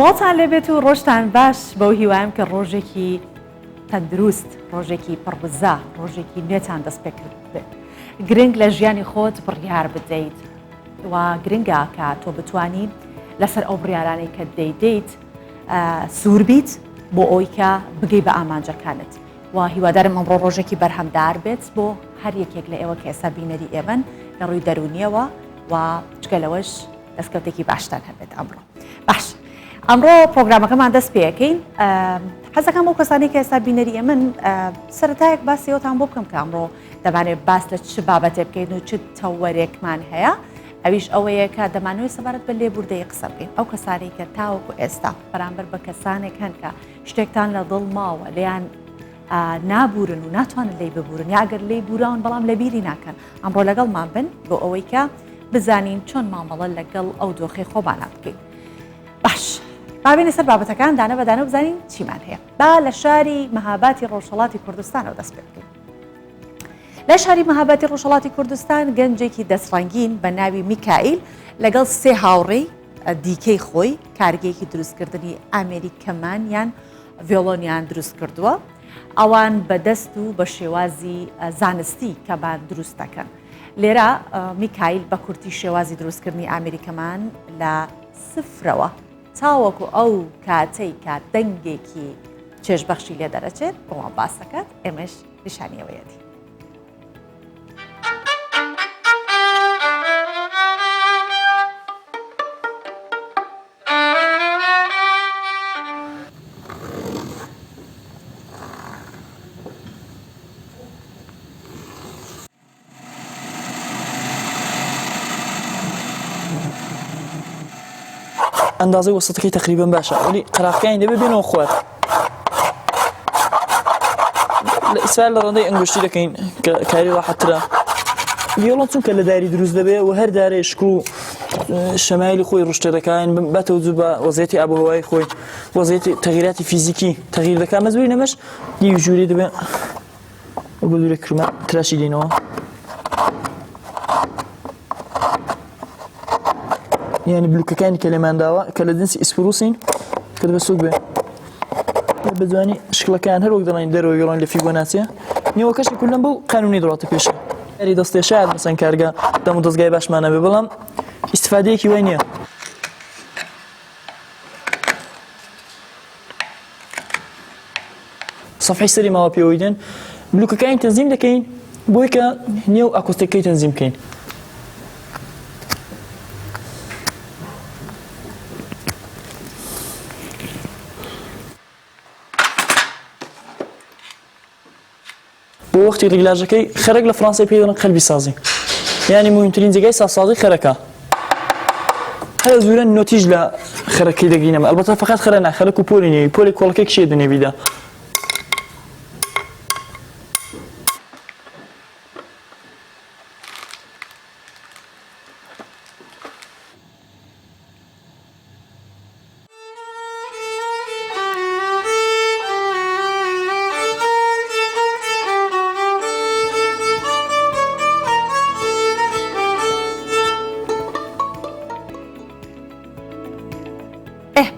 ماڵتان لێبێت و ڕۆژتان باش بەو هیوایم کە ڕۆژێکی تەندروست ڕۆژێکی پڕبزا ڕۆژێکی نوێتان دەست پێ کرد بێت گرنگ لە ژیانی خۆت بڕیار بدەیت و گرنگە کە تۆ بتوانی لەسەر ئەو بڕیارانەی کە دەیدەیت سوور بیت بۆ ئەوی کە بگەی بە ئامانجەکانت و هیوادارم ئەمڕۆ ڕۆژێکی بەرهەمدار بێت بۆ هەر یەکێک لە ئێوە کە ئێستا بینەری ئێمەن لە ڕووی دەرونیەوە و جگەلەوەش دەستکەوتێکی باشتان هەبێت ئەمڕۆ باش ئەمڕۆ پرۆگرامەکەمان دەست پێەکەین حەزەکەم بۆ کەسانی کە ئێستا بینەری ئێمن سەرەتایەک باسی ئەوتان بۆ بکەم کە ئەمڕۆ دەبانێت باس لە چ بابەتێ بکەین و چ تەوەرێکمان هەیە ئەویش ئەوەیە کە دەمانەوەی سەبارەت بە لێبوردەی قسە بکەین ئەو کەسانی کە تاوەکو ئێستا بەرامبەر بە کەسانێک هەن کە شتێکتان لە دڵ ماوە لێیان نابورن و ناتوانن لی ببورن یا ئەگەر لی بوراون بەڵام لەبیری ناکەن ئەمڕۆ لەگەڵمان بن بۆ ئەوەی کە بزانین چۆن مامەڵە لەگەڵ ئەو دۆخی خۆمانە بکەین باش بابینە سەر بابەتەکان دانە بەدانە بزانین چیمان هەیە با لە شاری مەهاباتی ڕۆژهەڵاتی کوردستانەوە دەست پێ بکەین لە شاری مەهاباتی ڕۆژهەڵاتی کوردستان گەنجێکی دەستڕەنگین بە ناوی میکائیل لەگەڵ سێ هاوڕێی دیکەی خۆی کارگەیەکی دروستکردنی ئامریکەمان یان ڤیۆلۆنیان دروست کردووە ئەوان بەدەست و بە شێوازی زانستی کەمان دروست دەکەن لێرە میکائیل بە کورتی شێوازی دروستکردنی ئامریکەمان لە سفرەوە تاوەکو ئەو کاتەی کە دەنگێکی چێژبەخشی لێ دەرەچێت بۆمان باس دەکات ئێمەش نیشانیەوەیەتی ئەندازەی وەسەتەکەی تقریباً باشە ولی قەراقەکانی دەبێت بێنەوە خوار لە ئیسرائیل لە ڕەندەی ئەنگشتی دەکەین کە کاری ڕاحەتترە ڤیۆڵۆن چونکە لە داری دروست دەبێت و هەر دارێ شک و شەمایلی خۆی ڕشتێرەکان بەتەوجو بە وەزعیەتی ئابوهەوای خۆی وەزعیەتی تەغییراتی فیزیکی تەغییر دەکات مەزبوری نەمەش دیوی ژووری دەبێت بۆ دوورە کرمە تراشی دێنەوە یعنی بلوکەکانی کە لێمانداوە کە لە جنسی ئیسپروسین کە دەبێت سوک بێ بەدوانی شکڵەکان هەر وەک دەڵێن دەرەوە ڤیۆڵۆن لە فیبۆناچیە نیوەکەشی کولەم بەو قانونی دەڕاتە پێشە یاری دەستێ شاید مەسەن کارگە دەم و دەستگای باشمانە بێ بەڵام ئیستیفادەیەکی وای نییە سەفحەی سەری ماوە پێوەی دێن بلوکەکانی تەنزیم دەکەین بۆی کە نێو ئاکۆستیکەکەی تەنزیم بکەین بۆ وەختی ڕیگلاژەکەی خەرک لە فڕانسای پێی دەڵێن قەلبی سازی یعنی مهمترین جێگای سازسازی خەرەکە هەر زۆرە نۆتیژ لە خەرەکەی دەگرینەوە ئەلبەتە فەقەت خەرە نا خەرەک و پۆلی نێوی پۆلی کۆڵەکەی کشێ دنێویدا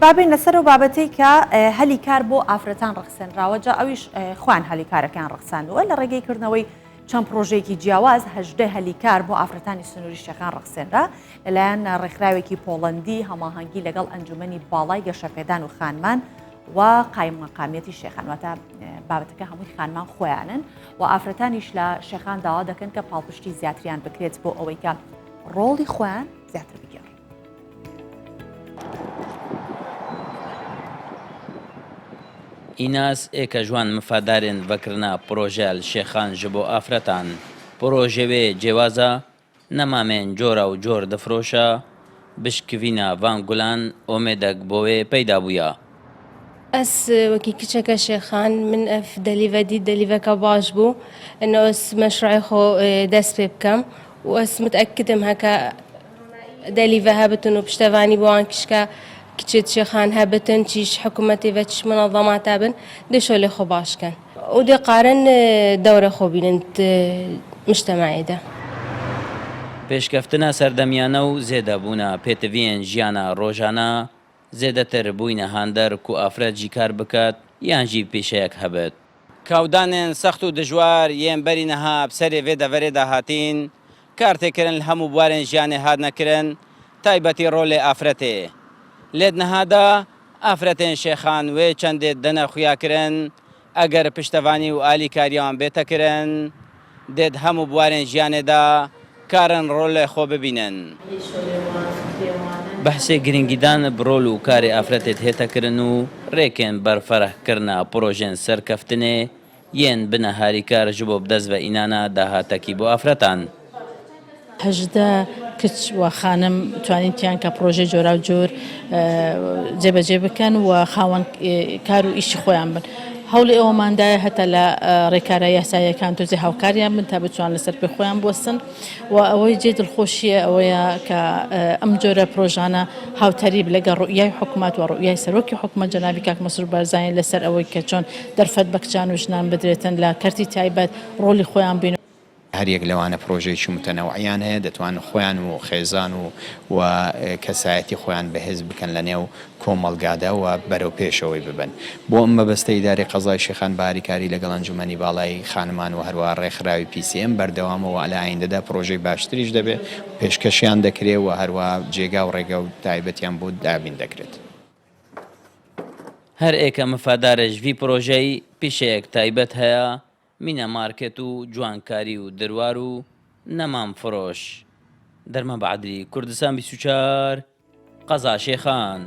بابێن لەسەر و بابەتەی کە هەلی کار بۆ ئافرەتان ڕەخسێنراوە جا ئەویش خوان هەلی کارەکان ڕەخساندووە لە ڕێگەیکردنەوەی چەند پرۆژێکی جیاواز هەژدە هەلی کار بۆ ئافرەتانی سنووری شێخان ڕەخسێنرا لەلایەن ڕێکخراوێکی پۆڵەندی هەماهەنگی لەگەڵ ئەنجومەنی باڵای گەشەپێدان و خانمان و قایم مەقامەتی شێخان واتە بابەتەکە هەمووی خانمان خۆیانن و ئافرەتانیش لە شێخان داوا دەکەن کە پاڵپشتی زیاتریان بکرێت بۆ ئەوەی کە ڕۆڵی خۆیان زیاتر بگەڕێت ئیناس ئێکە جوان مفادارێن بەکردنا پرۆژە شێخان ji بۆ ئافرەتان پرۆژەوێ جێوازە نەمامێن جۆرە و جۆر دەفرۆشە بشکڤینە ڤان گولان ئۆمێدەک بۆوێ پەیدا بووە ئەس وەکی کچەکە شێخان من ئەف دەلیڤەدی دەلیڤەکە باش بوو ئەنە ئەس مەشروعی خۆ دەست پێ بکەم و ئەس متئەکدم هەکە دەلیڤە هەبتن و پشتەوانی بۆوان کشکە کچێت شێخان هەبتن چیش حکوومەتی بە چش منەظەماتا بن دێشۆ لێ خۆ باشکەن و دێ قارن دەورە خۆ بینن مجتەماعیدا پێشکەفتنە سەردەمیانە و زێدەبوونە پێتڤین ژیانە ڕۆژانە زێدەتر بووینە هاندەر و ئافرەتجی کار بکات یانجی پێشەیەک هەبێت. کاودانên سەخت و دژوار yên berî niha bi serê vê deverê de hatin, kartêkirin li hemû buwarên jiyanê hat nekirin, taybetî rolê afretê. Lê di niha de afretên şêxan wê çendê dene xuya kirin, eger piştevanî û alîkariyan bête kirin, dê di hemû buwarên jiyanê de karin rolê xwe bibînin. بەحسێ گرنگیدان بڕۆل و کاری ئافرەتێت هێتەکردن و ڕێکێن بەرفەرهکردنا پرۆژێن سەرکەفتنێ یەن بنە هاریکار ji بۆ بدەست بە ئینانە داهاتەکی بۆ ئافرەتان. هەژدە کچ و خانم توانین تیان کە پرۆژێ جۆرا و جۆر جێبەجێ بکەن و خاوەن کار و ئیشی خۆیان بن. هەوڵی ئەوەماندایە هەتا لە ڕێکارە یاساییەکان تۆزی هاوکاریان بن تا بتوان لەسەر پێ خۆیان بوەستن و ئەوەی جێ دڵخۆشیە ئەوەیە کە ئەم جۆرە پرۆژانە هاوتەریب لەگە ڕوئیای حکوومەت و ڕوئیای سەرۆکی حکوومەت جەنابی کاک مەسرور بارزانی لەسەر ئەوەی کە چۆن دەرفەت بە کچان و ژنان بدرێتن لە کەرتی تایبەت ڕۆلی خۆیان بین. هەریەک لەوانە پرۆژێکی متەنەوعیان هەیە دەتوانن خۆیان و خێزان و کەسایەتی خۆیان بەهێز بکەن لە نێو کۆمەڵگادا و بەرەو پێشەوەی ببن. بۆ ئەم مەبەستە ئیدارەی قەزای شێخان باریکاری لەگەڵ ئەنجومەنی باڵای خانمان و هەروە ڕێکخراوی PCM بەردەوامەوە لە ئایندەدا پرۆژەی باشتریش دەبێت پێشکەشیان دەکرێت و هەروە جێگا و ڕێگە و تایبەتیان بۆ دابین دەکرێت. هەر ئێکە مفادارە ژوی پرۆژەی پیشەیەک تایبەت هەیە مینە مارکێت و جوانکاری و دروار و نەمام فرۆش. دەرمە بەعادری کوردستان 24 قەزا شێخان.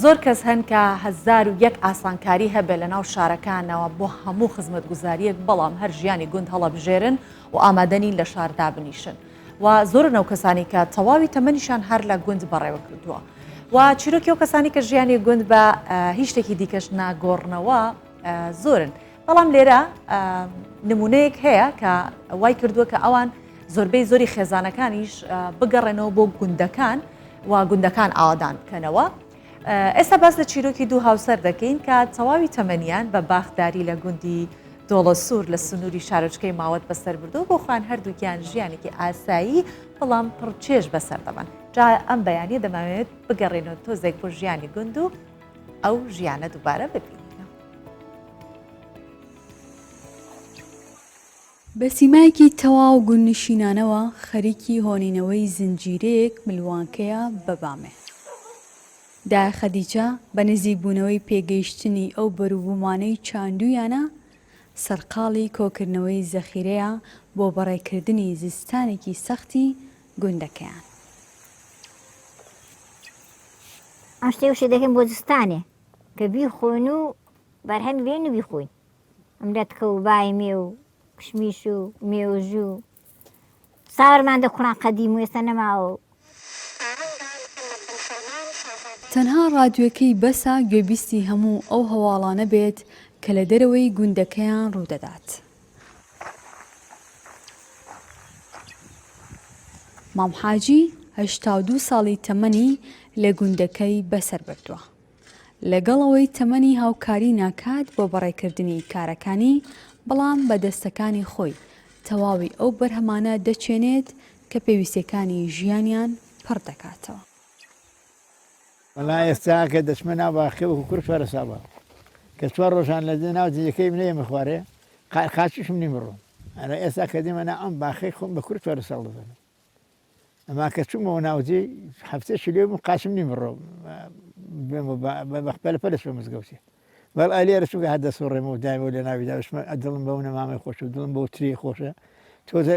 زۆر کەس هەن کە 1001 ئاسانکاری هەبێ لە ناو شارەکانەوە بۆ هەموو خزمەتگوزاریەک بەڵام هەر ژیانی گوند هەڵەبژێرن و ئامادەنین لە شاردا بنیشن و زۆرن ئەو کەسانی کە تەواوی تەمەنیشان هەر لە گوند بەڕێوە کردووە و چیرۆکی ئەو کەسانی کە ژیانی گوند بە هیچ شتێکی دیکەش ناگۆڕنەوە زۆرن. بەڵام لێرە نمونەیەک هەیە کە وای کردووە کە ئەوان زۆربەی زۆری خێزانەکانیش بگەڕێنەوە بۆ گوندەکان و گوندەکان ئاوادان بکەنەوە. ئێستا باس لە چیرۆکی دوو هاوسەر دەکەین کە تەواوی تەمەنیان بە باخداری لە گوندی دۆڵە سوور لە سنووری شارۆچکەی ماوەت بەسەر بردو بۆ خوان هەردووکیان ژیانێکی ئاسایی بەڵام پڕچێش بەسەر دەبن. جا ئەم بەیانی دەماوێت بگەڕێنەوە تۆزێک بۆ ژیانی گوند و ئەو ژیانە دووبارە ببینینە. بە سیمایەکی تەواو گوندنشینانەوە خەریکی هۆنینەوەی زنجیرەیەک ملوانکەیە بەبامێ. دا خەدیجە بە نزیکبوونەوەی پێگەیشتنی ئەو بەروبوومانەی چاندویانە سەرقاڵی کۆکردنەوەی زەخیرەیە بۆ بەڕێکردنی زستانێکی سەختی گوندەکەیان. ئەم شتێ وشێ دەکەین بۆ زستانێ کە بیخۆن و بەرهەمی بێن و بیخۆین. ئەم دەتکە و بای مێ و کشمیش و مێوژ و ساوەرمان دەخوڕان قەدیم و ئێستا نەماوە. تەنها ڕادیۆکەی بەسە گوێبیستی هەموو ئەو هەواڵانە بێت کە لە دەرەوەی گوندەکەیان ڕوودەدات. مام حاجی 82 ساڵی تەمەنی لە گوندەکەی بەسەر بردووە. لەگەڵەوەی تەمەنی هاوکاری ناکات بۆ بەڕێکردنی کارەکانی بەڵام بە دەستەکانی خۆی تەواوی ئەو بەرهەمانە دەچێنێت کە پێویستەکانی ژیانیان پڕ دەکاتەوە. وەڵای ئێستا کە دەچمە ناو باخێ وەکو کورد وەرە ساڵە کە 4 ڕۆژان لە ناو جێەکەی منێمە خوارێ قاچیشم نی بڕۆم. ئەرە ئێستا کە دیمە نا ئەم باخەی خۆم بە کورد وەرە ساڵ دەبن. ئەما کە چوومەوە ناوجێ هەفتەیەکی لێ بووم قاچم نی بڕۆم بەپەلەپەلش بە مزگەوتی. بەڵ ئەلێرە چووکە هەر دەسوڕێمەوە دایمەوە لە ناویدا دڵم بەو نەمامەی خۆش و دڵم بەو تری خۆشە تۆزە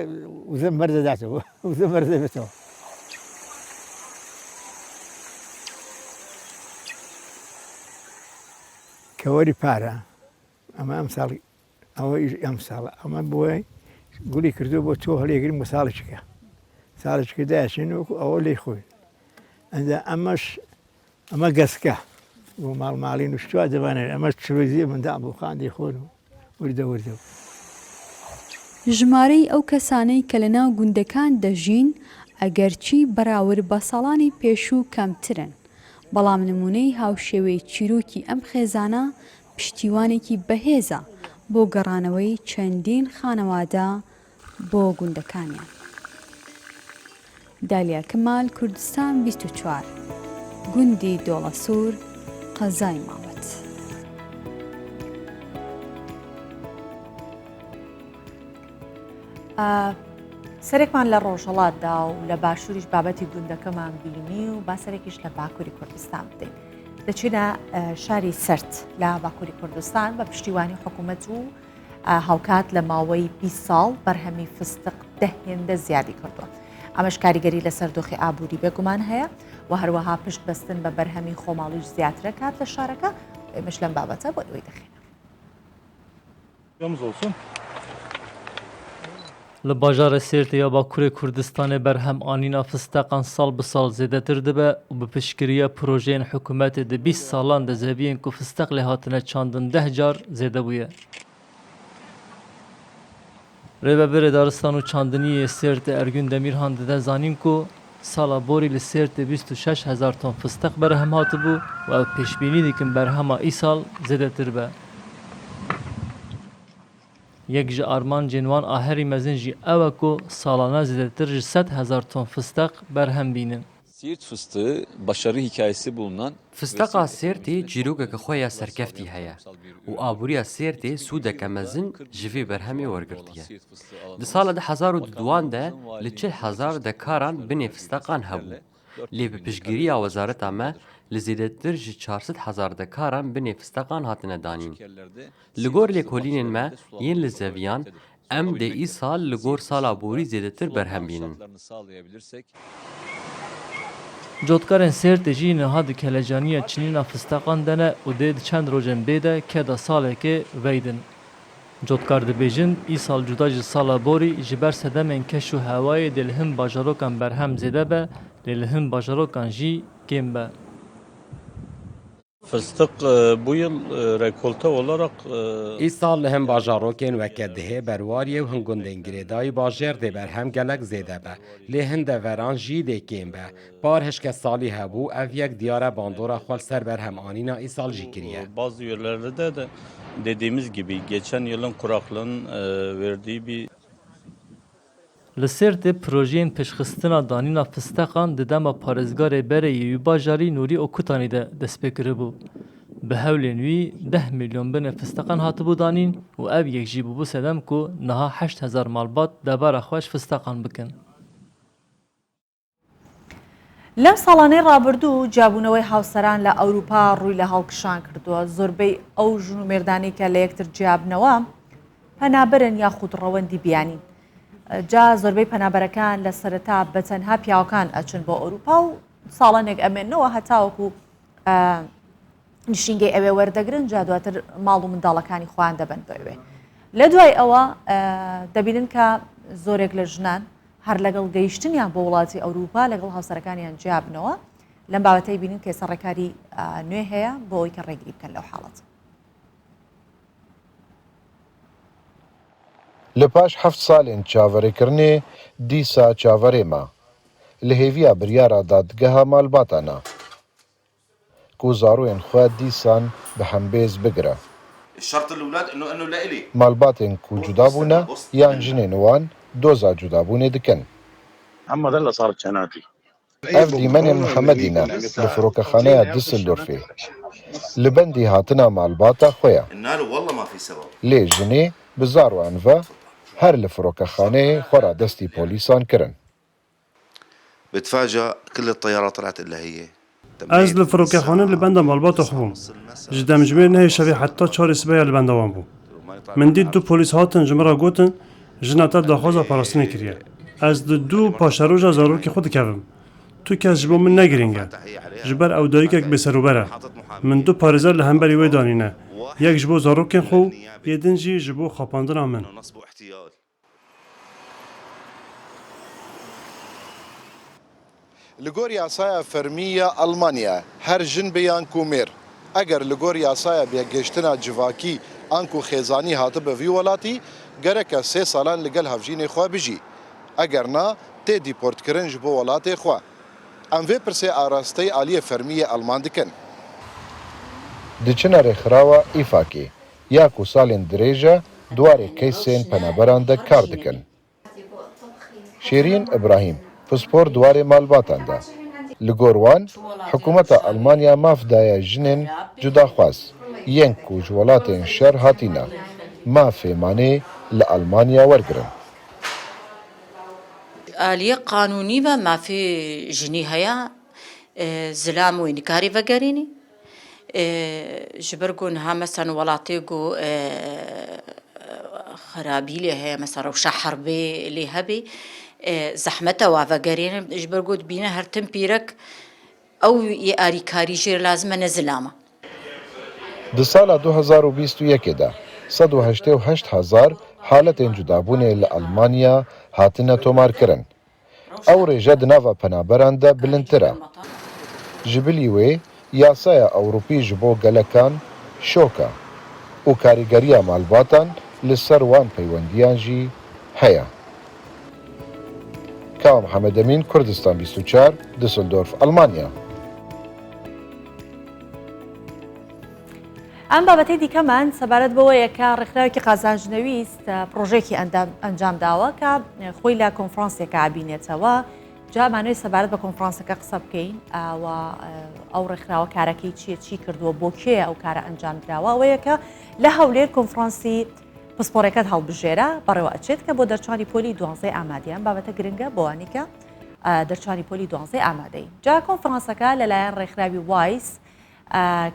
وزەم بەردەداتەوە وزە بەردەبێتەوە. کەوەری پارە ئەمە ئەم ساڵی ئەوە ئەم ساڵە ئەمە بۆی گولی کردو بۆ تۆ هەڵێگرین بۆ ساڵێکەکە ساڵێککە دایشین وەکو ئەوە لێی خۆی ئەنجا ئەمە گەسکە بۆ ماڵماڵی نوشتووە دەبانێت ئەمە چرۆزیە مندا بۆ خاندی خۆن و وردە وردە. ژمارەی ئەو کەسانەی کە لە ناو گوندەکان دەژین ئەگەرچی بەراورد بە ساڵانی پێشوو کەمترن بەڵام نمونەی هاوشێوەی چیرۆکی ئەم خێزانە پشتیوانێکی بەهێزە بۆ گەڕانەوەی چەندین خانەوادە بۆ گوندەکانیان. دالیا کەمال کوردستان 24 گوندی دۆڵە سوور قەزای ماوەت. سەرێکمان لە ڕۆژهەڵاتدا و لە باشووریش بابەتی گوندەکەمان بینی و با سەرێکیش لە باکووری کوردستان بدەین. دەچینە شاری سرد لە باکووری کوردستان بە پشتیوانی حکوومەت و هاوکات لە ماوەی 20 ساڵ بەرهەمی فستق دەهێندە زیادی کردووە. ئەمەش کاریگەری لەسەر دۆخی ئابووری بێگومان هەیە و هەروەها پشت بەستن بە بەرهەمی خۆماڵیش زیاترە کات لە شارەکە. ئێمەش لەم بابەتە بۆ ئەوەی دەخێنە. Li bajara Sêrtê ya Bakurê Kurdistanê berhem anîna fisteqan sal bi sal zêdetir dibe û bi piştgiriya projeyên hikûmetê di 20 salan de zeviyên ku fisteq lê hatine çandin 10 car zêde bûye. Rêveberê Daristan û Çandiniyê Sêrtê Ergün Demirhan dide zanîn ku sala borî li Sêrtê 26,000 ton fisteq berhem hatibû û ew pêşbînî dikin berhema îsal zêdetir be. Yek ji armancên wan a herî mezin jî ew e ku salana zêdetir ji 100,000 ton fisteq berhem bînin. Siirt fıstığı başarı hikayesi bulunan Fisteqa Sêrtê çîrokeke xwe ya serkeftî heye û aboriya Sêrtê sûdeke mezin ji vê berhemê wergirtiye. Di sala 2002 de li 40,000 dekaran binê fisteqan hebû. Lê bi piştgiriya wezareta me li zêdetir ji 400,000 dekaran binê fisteqan hatine danîn. Li gor lêkolînên me yên li zeviyan em dê îsal li gor sala borî zêdetir berhem bînin. Cotkarên Sêrtê jî niha di kelejaniya çinîna fisteqan de ne û dê di çend rojên bê de keda salekê veydin. Cotkar dibêjin îsal cuda ji sala borî ji ber sedemên keş û hewayê dê li hin bajarokan berhem zêde be lê li hin bajarokan jî kêm be. Fıstık bu yıl rekolte olarak îsal li hin bajarokên weke dihê berwariyê û hin gundên girêdayî bajêr dê berhem gelek zêde be. Lê hin deveran jî dê kêm be. Par hişke salî hebû ev yek diyara bandora xwe ser berhem anîna îsal jî kiriye. bazı yerlerde de dediğimiz gibi geçen yılın kuraklığın verdiği bir Li Sêrtê projeyên pêşxistina danîna fisteqan di dema parêzgarê Bereyê û bajarî Nûrî Okutanî de destpêkiribû. Bi hewlên wî 10 milyon binê fisteqan hatibû danîn û ev yek jî bûbû sedem ku niha 8,000 malbat debara xweş fisteqan bikin. لەم ساڵانەی ڕابردوو جیابوونەوەی هاوسەران لە ئەوروپا ڕووی لە هەڵکشان کردووە. زۆربەی ئەو ژن و مێردانی کە لە یەکتر جیابنەوە پەنابەرن یاخود ڕەوەندی بیانین. جا زۆربەی پەنابەرەکان لە سەرەتا بە تەنها پیاوەکان ئەچن بۆ ئەوروپا و ساڵانێک ئەمێنەوە هەتاوەکو نیشینگەی ئەوێ وەردەگرن جا دواتر ماڵ و منداڵەکانی خۆیان دەبن بەوێ. لە دوای ئەوە دەبینن کە زۆرێک لە ژنان هەر لەگەڵ گەیشتنیان بۆ وڵاتی ئەوروپا لەگەڵ هاوسەرەکانیان جیابنەوە لەم بابەتەی بینین کە سەرڕێکاری نوێ هەیە بۆ ئەوی کە ڕێگری بکەن لەو حاڵەت. لە پاش 7 ساڵێن چاوەڕێکردنێ دیسا چاوەڕێمە لە هێویە بریارە دادگەها مالباتانە کو زاروێن خوا دیسان بە هەمبێز بگرە. مالباتێن کو جودا بوونە یان ژنێن وان دۆزا جودابوونێ دکەن. ئەف دیمەنێن محەممەدینە لە فڕۆکەخانەیە دیسلدۆرفێ li bendî hatina malbata xwe ye. Lê jinê bi zaroyan ve her li firokexaneyê xwe ra destî polîsan kirin. Ez li firokexane li benda malbata xwe bûm. Ji demjimêr nehê şevê heta çarê sibeya li benda wan bû. Min dît du polîs hatin ji min re gotin jina te daxwaza parastinê kiriye. Ez di du paşeroja zarokê xwe dikevim. Tu kes ji bo min negirînge. Ji ber ew dayîkek bêserûber e. Min du parêzer li hemberî wê danîne. Yek ji bo zarokên xwe û yêdin jî ji bo xapandina min. Li gor yasaya fermiya Almanya her jin beyan ku mêr. Eger li gor yasaya bêgeştina civakî an ku xêzanî hatibe vî welatî gereke 3 salan li gel hevjînê xwe bijî. Eger na tê dîportkirin ji bo welatê xwe. Em vê pirsê arasteyê aliyê fermiyê Alman dikin. Diçine rêxirawa îfakê ya ku salên dirêje duwarê kesên penaberan de kar dikin. Şêrîn İbrahîm پسپۆر دوارێ مالباتاندا li gor wan hikûmeta Almanya maf daye jinên cudaxwaz yên ku ji welatên şer hatîne mafê manê li Almanya wergirin. آلیه قانونی و مافی جنی هیا زلام و انکاری و گرینی جبرگون ها مثلا ولاتی گو خرابی لی هیا مثلا روشا حربی لی هبی زحمت و گرینی جبرگود بینه هر تم پیرک او یه آری کاری جیر لازمه نزلامه. Di sala 2021 de 188,000 haletên cudabûnê li Almanya hatine tomarkirin. Ew rêje di nava penaberan de bilindtir e. Ji bilî wê, yasaya Ewropî ji bo gelekan şok e û karîgeriya malbatan li ser wan peywendiyan jî heye. Kawa Mihemed Emîn, Kurdistan 24, Düsseldorf, Almanya. ئەم بابەتەی دیکەمان سەبارەت بەوەیە کە ڕێکخراوێکی قازانجنەویست پرۆژێکی ئەنجام داوە کە خۆی لە کۆنفرانسێکە ئابینێتەوە جامانوێت سەبارەت بە کۆنفرانسەکە قسە بکەین ئەو ڕێکخراوە کارەکەی چییە چی کردووە بۆ کێ ئەو کارە ئەنجام دراوە ئەوەیە کە لە هەولێر کۆنفرانسی پسپۆڕەکەت هەڵبژێرە بەڕێوە ئەچێت کە بۆ دەرچوانی پۆلی 12 ئامادەیان بابەتە گرنگە بۆوانی کە دەرچوانی پۆلی 12 ئامادەی جا کۆنفرانسەکە لەلایەن ڕێکخراوی وایس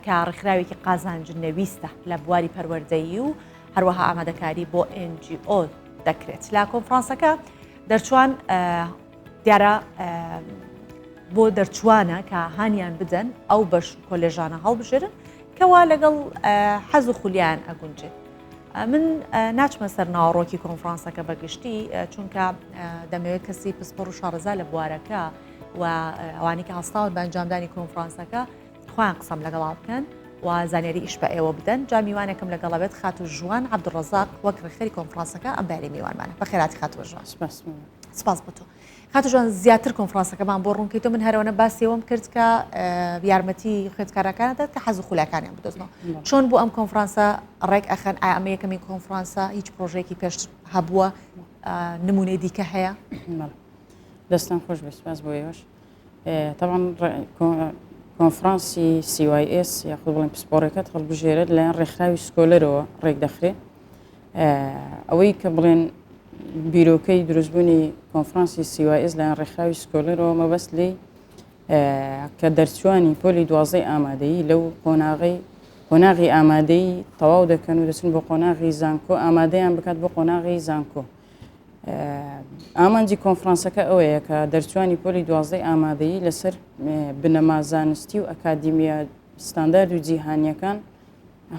کە ڕێکخراوێکی قازانجنەویستە لە بواری پەروەردەیی و هەروەها ئامادەکاری بۆ NGO دەکرێت لە کۆنفرانسەکە دەرچوان دیارە بۆ دەرچوانە کە هانیان بدەن ئەو بەش کۆلێژانە هەڵبژێرن کەوا لەگەڵ حەز و خولیان ئەگونجێت. من ناچمە سەر ناوەڕۆکی کۆنفرانسەکە بەگشتی چونکە دەمەوێت کەسی پسپۆڕ و شارەزا لە بوارەکە و ئەوانی کە هەستاون بە ئەنجامدانی کۆنفرانسەکە خۆیان قسەم لەگەڵا بکەن و زانیاری ئیش بە ئێوە بدەن جا میوانێکم لەگەڵا بێت خات و ژوان عەبدوڕەزاق وەک ڕێکخەری کۆنفرانسەکە ئەم بارەی میوانمانە بە خێراتی خاتووە ژوان. سپاس بۆ تۆ. خاتو ژوان زیاتر کۆنفرانسەکەمان بۆ ڕوونکەیتەوە من هەرەوەنە باسی ئەوەم کرد کە یارمەتی خوێندکارەکانە دەت کە حەز و خولاکانیان بدۆزنەوە. چۆن بۆ ئەم کۆنفرانسە ڕێک ئەخەن ئایا ئەمە یەکەمین کۆنفرانسە هیچ پرۆژێکی پێش هەبووە نمونەی دیکە هەیە؟ دەستان خۆش بێ سپاس بۆ ئێوەش. طبعا کۆنفرانسی CYS یاخود بڵێن پسپۆڕەکەت هەڵبژێرێت لەیان ڕێکخراوی سکۆلەرەوە ڕێک دەخرێت ئەوەی کە بڵێن بیرۆکەی دروستبوونی کۆنفرانسی CYS لەیان ڕێکخراوی سکۆلەرەوە مەبەست لێ کە دەرچوانی پۆلی 12 ئامادەیی لەو قۆناغی ئامادەی تەواو دەکەن و دەچن بۆ قۆناغی زانکۆ ئامادەیان بکات بۆ قۆناغی زانکۆ. ئامانجی کۆنفرانسەکە ئەوەیە کە دەرچوانی پۆلی 12 ئامادەیی لەسەر بنەما زانستی و ئەکادیمیە ستاندارد و جیهانیەکان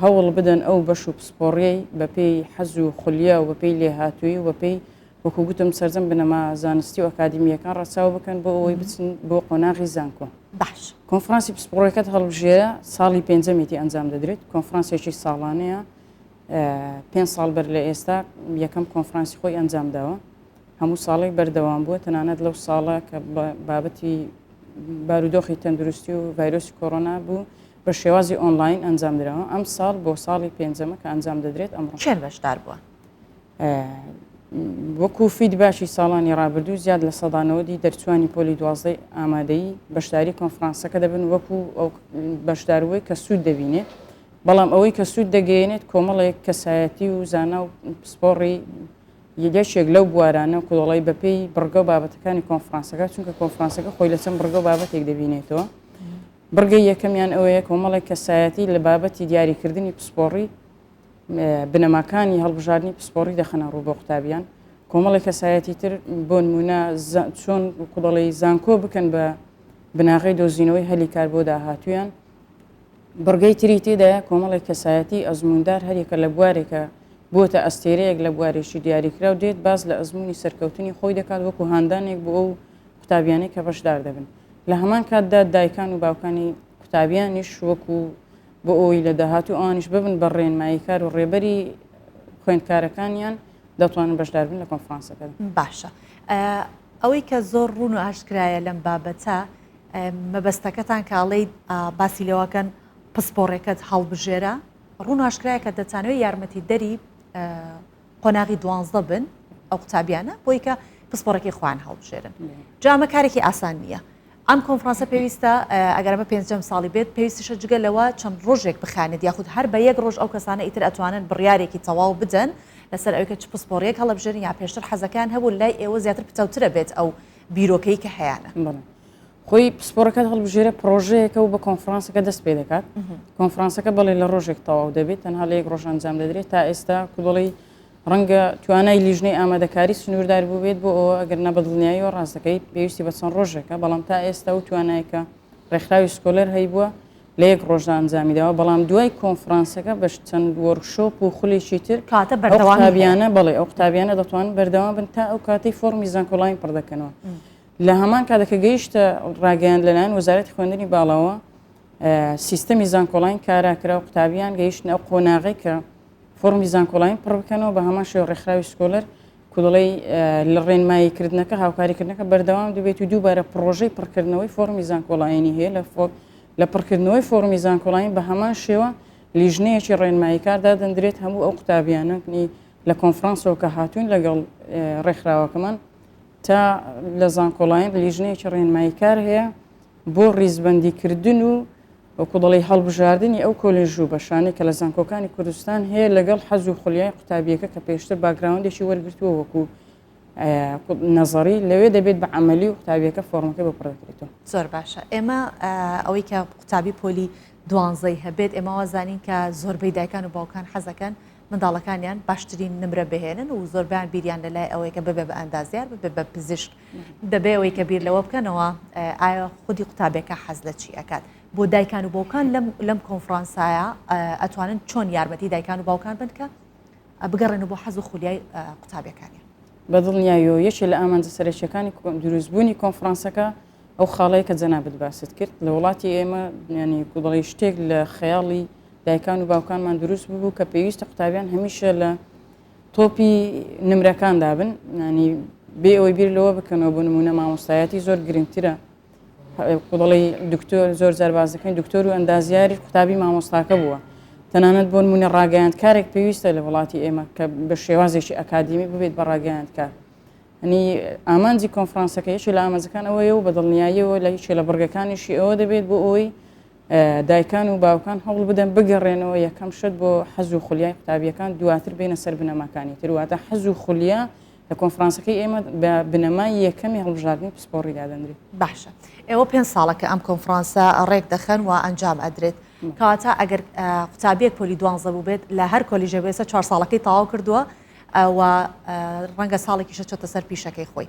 هەوڵ بدەن ئەو بەش و پسپۆڕیەی بەپێی حەز و خولیە و بەپێی لێهاتووی و بەپێی وەکو گوتم سەرجەم بنەما زانستی و ئەکادیمیەکان ڕەچاو بکەن بۆ ئەوەی بچن بۆ قۆناغی زانکۆ. باش کۆنفرانسی پسپۆڕەکەت هەڵبژێرە ساڵی پێنجەمیتی ئەنجام دەدرێت کۆنفرانسێکی ساڵانەیە 5 ساڵ بەر لە ئێستا یەکەم کۆنفرانسی خۆی ئەنجام داوە هەموو ساڵێک بەردەوام بووە تەنانەت لەو ساڵە کە بابەتی بارودۆخی تەندروستی و ڤایرۆسی کۆڕۆنا بوو بە شێوازی ئۆنلاین ئەنجام درراوە ئەم ساڵ بۆ ساڵی پێنجەمە کە ئەنجام دەدرێت ئەمڕۆ چێن بەشدار بووە وەکو فیدباشی ساڵانی ڕابردوو زیاد لە سەدانەوەدی دەرچوانی پۆلی 12 ئامادەیی بەشداری کۆنفرانسەکە دەبن وەکو ئەو بەشداروەی کە سوود دەبینێت بەڵام ئەوەی کە سوود دەگەێنێت کۆمەڵێک کەسایەتی و زانا و پسپۆڕی یەکێک لەو بوارانە کۆڵی بەپێی بڕگە و بابەتەکانی کۆنفرانسەکە چونکە کۆنفرانسەکە خۆی لە چەند بڕگە و بابەتێک دەبینێتەوە بڕگەی یەکەمیان ئەوەیە کۆمەڵێک کەسایەتی لە بابەتی دیاریکردنی پسپۆڕی بنەماکانی هەڵبژاردننی پسپۆڕی دەخەنە ڕوو بۆ قوتابیان کۆمەڵی کەسایەتی تر بۆ نمونە چۆن کوڵی زانکۆ بکەن بە بناغی دۆزینەوەی هەلی کار بۆ داهاتویان بڕگەی تری تێدایە کۆمەڵی کەسایەتی ئەزموندار هەرێکە لە بوارێکە بۆتە ئەستێرەیەک لە بوارێکی دیاریکرا و دێت باز لە ئەزمموی سەرکەوتنی خۆی دەکات وەکو هاندانێک بۆ ئەو قوتابیانەی کە بەشدار دەبن لە هەمان کاتدا دایکان و باوکانی قوتابیانیش وەکو بۆ ئەوی لە داهاتوو ئەوانیش ببن بە ڕێنماییکار و ڕێبەری خوێندکارەکانیان دەتوانن بەشدار بن لە کۆنفرانسەکە. باشە ئەوەی کە زۆر ڕوون و ئاشکرایە لەم بابەتە مەبەستەکەتان کاڵەی باسی لەوەکەن پسپۆڕێکت هەڵبژێرە ڕوون و ئاشکرایە کە دەتانەوەی یارمەتی دەری قۆناغی 12 بن ئەو قوتابیانە بۆی کە پسپۆڕێکی خوان هەڵبژێرن جامە کارێکی ئاسان نییە ئەم کۆنفرانسە پێویستە ئەگەرمە پێنجەم ساڵی بێت پێویستیشە جگە لەوە چەند ڕۆژێک بخانێت یاخود هەر بە یەک ڕۆژ ئەو کەسانە ئیتر ئەتوانن بڕیارێکی تەواو بدەن لەسەر ئەوکە چ پسپۆڕیەک هەڵبژێرن یا پێشتر حەزەکان هەبوو لای ئێوە زیاتر پچەوترە بێت ئەو بیرۆکەی کە هەیەە خۆی پسپۆرەکەت هەڵبژێرە پرۆژەیەکە و بە کۆنفرانسەکە دەست پێ دەکات کۆنفرانسەکە بەڵێ لە ڕۆژێک تەواو دەبێت تەنها لە یەک ڕۆژ ئەنجام دەدرێت تا ئێستا کوڵی ڕەنگە توانای لیژنەی ئامادەکاری سنووردار بوو بێت بۆ ئەوە ئەگەر نەبەدڵنیایی و ڕاستەکەی پێویستی بە چەند ڕۆژێکە بەڵام تا ئێستا و توانایکە ڕێکخراوی سکۆلەر هەی بووە لە یەک ڕۆژدا ئەنجامیداوە بەڵام دوای کۆنفرانسەکە بە چەند وەرکشۆپ و خولیکی تر کاتە بەردەوامانە بڵێ ئەو قوتابیانە دەتوانن بەردەوام بن تا ئەو کاتی فۆرمی زانکۆڵین پڕدەکەنەوە لە هەمان کاتەکە گەیشتە ڕاگەیان لەلایەن وەزارەتی خوێندنی باڵاوە سیستەمی زانکۆڵین کاراکرا و قوتابیان گەیشتن ئەو قۆناغی کە فۆرمی زانکۆڵین پڕ بکەنەوە بە هەمان شێوە ڕێکخراوی سکۆلەر کودڵی لە ڕێنماییکردنەکە هاوکاریکردنەکە بەردەوام دەبێت و دووبارە پرۆژەی پڕکردنەوەی فۆرمی زانکۆڵینی هەیە لە پڕکردنەوەی فۆرمی زانکۆڵین بە هەمان شێوە لیژنەیەکی ڕێنماییکاردا دەندرێت هەموو ئەو قوتابیانەکنی لە کۆنفرانسەوە کە هاتوون لەگەڵ ڕێکخراوەکەمان تا لە زانکۆڵین لیژنەیەکی ڕێنماییکار هەیە بۆ ڕیزبەندیکردن و وەکوڵی هەڵبژاردننی ئەو کۆلێژ و بەشانەی کە لە زانکۆکانی کوردستان هەیە لەگەڵ حەز و خولیای قوتابیەکە کە پێشتر باگراوندێکی وەرگرتووە وەکو نەزەری لەوێ دەبێت بە عملی و قوتابیەکە فۆرمەکە بپڕێتەوە زۆر باشە ئێمە ئەوەی کە قوتابی پۆلی دوانزەی هەبێت ئێمە وازانین کە زۆربەی دایکان و باوکان حەزەکەن منداڵەکانیان باشترین نمرە بهێنن و زۆربیان بیریان لەلای ئەوەی کە ببێ بە ئەندازیار ببێ بە پزیشک دەبێ ئەوەی کە بیر لەوە بکەنەوە ئایا خودی قوتابێکە حەز لە چی ئەکات بۆ دایکان و باوکان لەم کۆنفرانسایە ئەتوانن چۆن یارمەتی دایکان و باوکان بن کە بگەڕێن بۆ حەز و خولیای قوتابەکانی بەدڵنیایەوە یەکێ لە ئامانجە سەرچیەکانی دروستبوونی کۆنفرانسەکە ئەو خاڵەیە کە جەنابەت باست کرد لە وڵاتی ئێمە ینی کوڵی شتێک لە خەیاڵی دایکان و باوکانمان دروست ببوو کە پێویستە قوتابیان هەمیشە لە تۆپی نمرەکاندا بن ینی بێ ئەوەی بیر لەوە بکەنەوە بۆ نمونە مامۆستایەتی زۆر گرنگترە کوڵی دکتۆر زۆر جاربازەکەین دکتۆر و ئەندازیاری قوتابی مامۆستاکە بووە تەنانەت بۆ نمونە ڕاگەیاندکارێک پێویستە لە وڵاتی ئێمە کە بە شێوازێکی ئەکادمی ببێت بە ڕاگەیاندکار ئەنی ئامانجی کۆنفرانسەکە یەکی لە ئامانجەکان ئەوەیە و بەدڵنیاییەوە لە هیچ لە بڕگەکانیشی ئەوە دەبێت بۆ ئەوەی دایکان و باوکان هەوڵ بدەن بگەڕێنەوە یەکەم شت بۆ حەز و خولیای قوتابیەکان دواتر بینە سەر بنەماکانی تر واتە حەز و خولیا لە کۆنفرانسەکەی ئێمە بە بنەمای یەکەمی هەڵبژاردننی پسپۆڕی دادەندرێت باشە ئێوە 5 ساڵەکە ئەم کۆنفرانسە ڕێک دەخەن و ئەنجام ئەدرێت کەواتە ئەگەر قوتابیەک پۆلی دوانزە بوو بێت لە هەر کۆلیژە بێسە 4 ساڵەکەی تەواو کردووە و ڕەنگە ساڵێکیشە چۆتە سەر پیشەکەی خۆی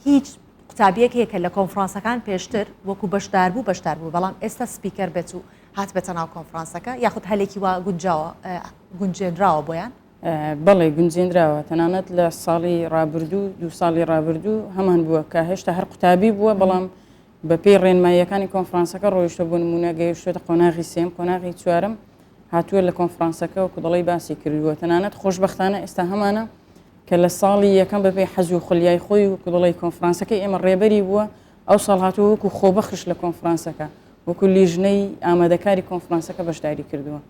هیچ قوتابیەکێکە لە کۆنفرانسەکان پێشتر وەکو بەشدار بوو بەڵام ئێستا سپیکەر بێت و هات بێتە ناو کۆنفرانسەکە یاخود هەلێکی وا گونجێنراوە بۆیان بەڵێ گونجێنراوە تەنانەت لە ساڵی ڕابردوو دو ساڵی ڕابردوو هەمان بووە کە هێشتا هەر قوتابی بووە بەڵام بە پێی ڕێنماییەکانی کۆنفرانسەکە ڕۆیشتە بۆ نمونە گەیشتێتە قۆناغی سێم قۆناغی چوارم هاتووە لە کۆنفرانسەکە و کوڵی باسی کردووە تەنانەت خۆشبەختانە ئێستا هەمانە کە لە ساڵی یەکەم بەپێ حەز و خولیای خۆی و کوڵی کۆنفرانسەکەی ئێمە ڕێبەری بووە ئەو ساڵ هاتووە وەکو خۆبەخش لە کۆنفرانسەکە وەکو لیژنەی ئامادەکاری کۆنفرانسەکە بەشداری کردووە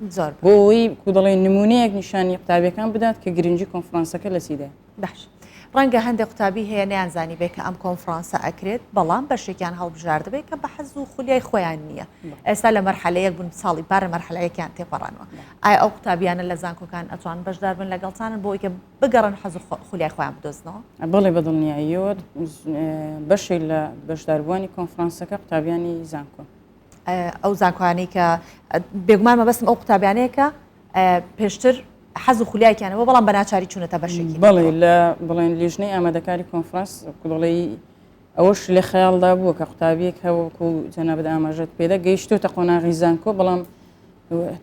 بۆ ئەوەی کوڵی نمونەیەک نیشانی قوتابیەکان بدات کە گرنگی کۆنفرانسەکە لە سیدا باش ڕەنگە هەندێک قوتابی هەیە نەیانزانی بێت کە ئەم کۆنفرانسە ئەکرێت بەڵام بەشێکیان هەڵبژار دەبێت کە بە حەز و خولیای خۆیان نییە ئێستا لە مەرحەلەیەک بوون ساڵی پارە مەرحەلەیەکیان تێپەڕانەوە ئایا ئەو قوتابیانە لە زانکۆکان ئەتوان بەشدار بن لەگەڵتانن بۆ ئەوەی کە بگەڕن حەز و خولیای خۆیان بدۆزنەوە بەڵێ بەدڵنیاییەوە بەشێک لە بەشداربووانی کۆنفرانسەکە قوتابیانی زانکۆ ئەو زانکۆیانەی کە بێگومان مەبەستم ئەو قوتابیانەیە کە پێشتر حەز و خولیایکیانەوە بەڵام بە ناچاری چوونەتە بەشێکی بەڵێ لە بڵێن لیژنەی ئامادەکاری کۆنفرانس کوڵی ئەوەش لێ خەیاڵدا بووە کە قوتابیەک هەوەکو جەنابەت ئاماژەت پێدا گەیشتوتە قۆناغی زانکۆ بەڵام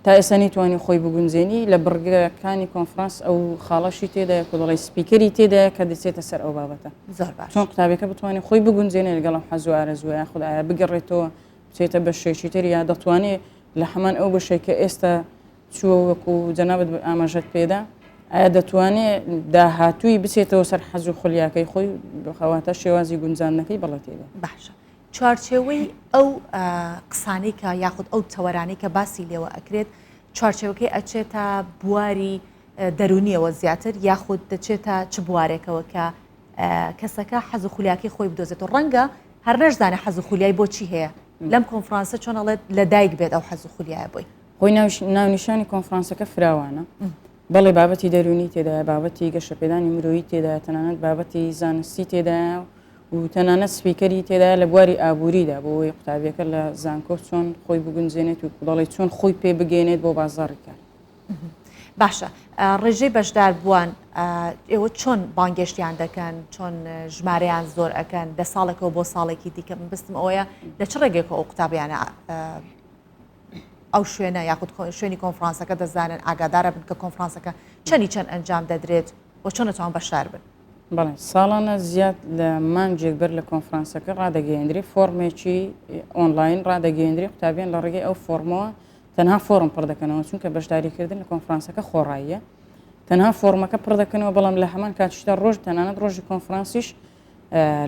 تا ئێستا توانی خۆی بگونجێنی لە بڕگەکانی کۆنفرانس ئەو خاڵەشی تێدایە کوڵی سپیکەری تێدایە کە دەچێتە سەر ئەو بابەتە زۆر باش چۆن قوتابەکە بتوانێت خۆی بگونجێنێ لەگەڵ حەز و ئارەزوە یاخود ئایا بگەڕێتەوە بچێتە بەشێکی تر یا دەتوانێت لە هەمان ئەو بەشێکە ئێستا چووە وەکو جەنابەت ئاماژەت پێدا ئایا دەتوانێت داهاتووی بچێتەوە سەر حەز و خولیاکەی خۆی بخەواتە شێوازی گونجاندنەکەی بەڵێ تێدا باشە چوارچێوەی ئەو قسانەی کە یاخود ئەو تەوەرانەی کە باسی لێوە ئەکرێت چوارچێوەکەی ئەچێتە بواری دەرونیەوە زیاتر یاخود دەچێتە چ بوارێکەوە کە کەسەکە حەز و خولیاکی خۆی بدۆزێت و ڕەنگە هەر نەشزانێ حەز و خولیای بۆچی هەیە لەم کۆنفرانسە چۆن ئەڵێت لە دایک بێت ئەو حەز و خولیایە بۆی خۆی ناونیشانی کۆنفرانسەکە فراوانە بەڵێ بابەتی دەرونی تێدایە بابەتی گەشەپێدانی مرۆیی تێدایە تەنانەت بابەتی زانستی تێدایە و تەنانەت سپیکەری تێدایە لە بواری ئابووریدا بۆ ئەوەی قوتابیەکە لە زانکۆ چۆن خۆی بگونجێنێت و دەڵێ چۆن خۆی پێ بگەێنێت بۆ بازاڕی کار باشە ڕێژەی بەشدار بووان ئێوە چۆن بانگشتیان دەکەن چۆن ژمارەیان زۆر ئەەکەن دە ساڵێکەوە بۆ ساڵێکی دیکە من بستم ئەوەیە لە چ ڕێگەیەکە ئەو قوتابیانە ئەو شوێنە یاخود شوێنی کۆنفرانسەکە دەزانن ئاگادارە بن کە کۆنفرانسەکە چەند ئەنجام دەدرێت و چۆن دەتوان بەشدار بن بەڵێ ساڵانە زیاد لە مانجێک بەر لە کۆنفرانسەکە ڕدەگەیەندری فۆرمێکی ئۆنلاین ڕدەگەیەندری قوتابیان لە ڕێگەی ئەو فۆرمەوە تەنها فۆرم پڕ دەکەنەوە چونکە بەشداریکردن لە کۆنفرانسەکە خۆڕاییە تەنها فۆرمەکە پڕ دەکەنەوە بەڵام لە هەمان کاتشتا ڕۆژ تەنانەت ڕۆژی کۆنفرانسیش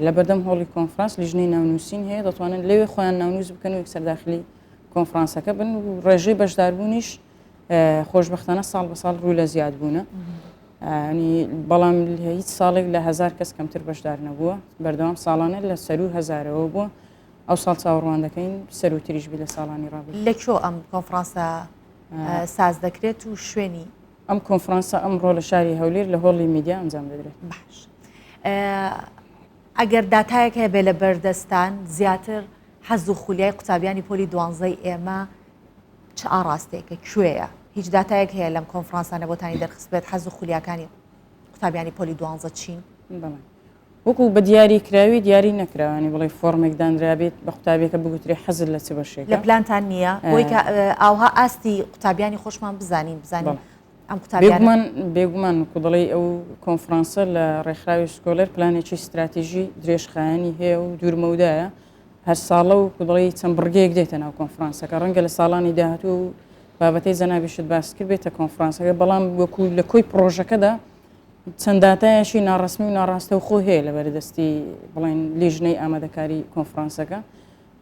لە بەردەم هۆڵی کۆنفرانس لیژنەی ناونووسین هەیە دەتوانن لەوێ خۆیان ناونووس بکەن و یەکسەرداخلی کۆنفرانسەکە بن و ڕێژەی بەشداربوونیش خۆشبەختانە ساڵ بە ساڵ ڕوو لە زیاد بوونە بەڵام هیچ ساڵێک لە 1000 کەس کەمتر بەشدار نەبووە بەردەوام ساڵانە لە سەر و هەزارەوە بووە ئەو ساڵ چاوەڕوان دەکەین سەر و تریشبی لە ساڵانی ڕابێت لەکۆ ئەم کۆنفرانسە ساز دەکرێت و شوێنی ئەم کۆنفرانسە ئەمڕۆ لە شاری هەولێر لە هۆڵی میدیا ئەنجام دەدرێت باش ئەگەر داتایەک هەیە بێ لە بەردەستان زیاتر حەز و خولیای قوتابیانی پۆلی 12 ئێمە چ ئاڕاستەیەکە کوێیە هیچ داتایەک هەیە لەم کۆنفرانسانە بۆتانی دەرخست بێت حەز و خولیاکانی قوتابیانی پۆلی 12 چین وەکو بە دیاری کراوی دیاری نەکراوانی بڵێ فۆرمێک دانرابێت بە قوتابیەکە بگوترێ حەزت لە چ بەشێک لە پلانتان نییە بۆی کە ئاوها ئاستی قوتابیانی خۆشمان بزانین ئەم قوتابیان بێگومان وکو دڵێ ئەو کۆنفرانسە لە ڕێکخراوی سکۆلەر پلانێکی استراتیژی درێژخایانی هەیە و دوورمەودایە هەر ساڵە و دڵی چەند بڕگەیەک دێتە ناو کۆنفرانسەکە ڕەنگە لە ساڵانی داهاتوو و بابەتەی زەنابیشت باس کرد بێتە کۆنفرانسەکە بەڵام وەکو لە کۆی پرۆژەکەدا چەند داتایەشی ناڕستمی و ناڕاستە و خۆ هەیە لە بەردەستی بڵێن لیژنەی ئامادەکاری کۆنفرانسەکە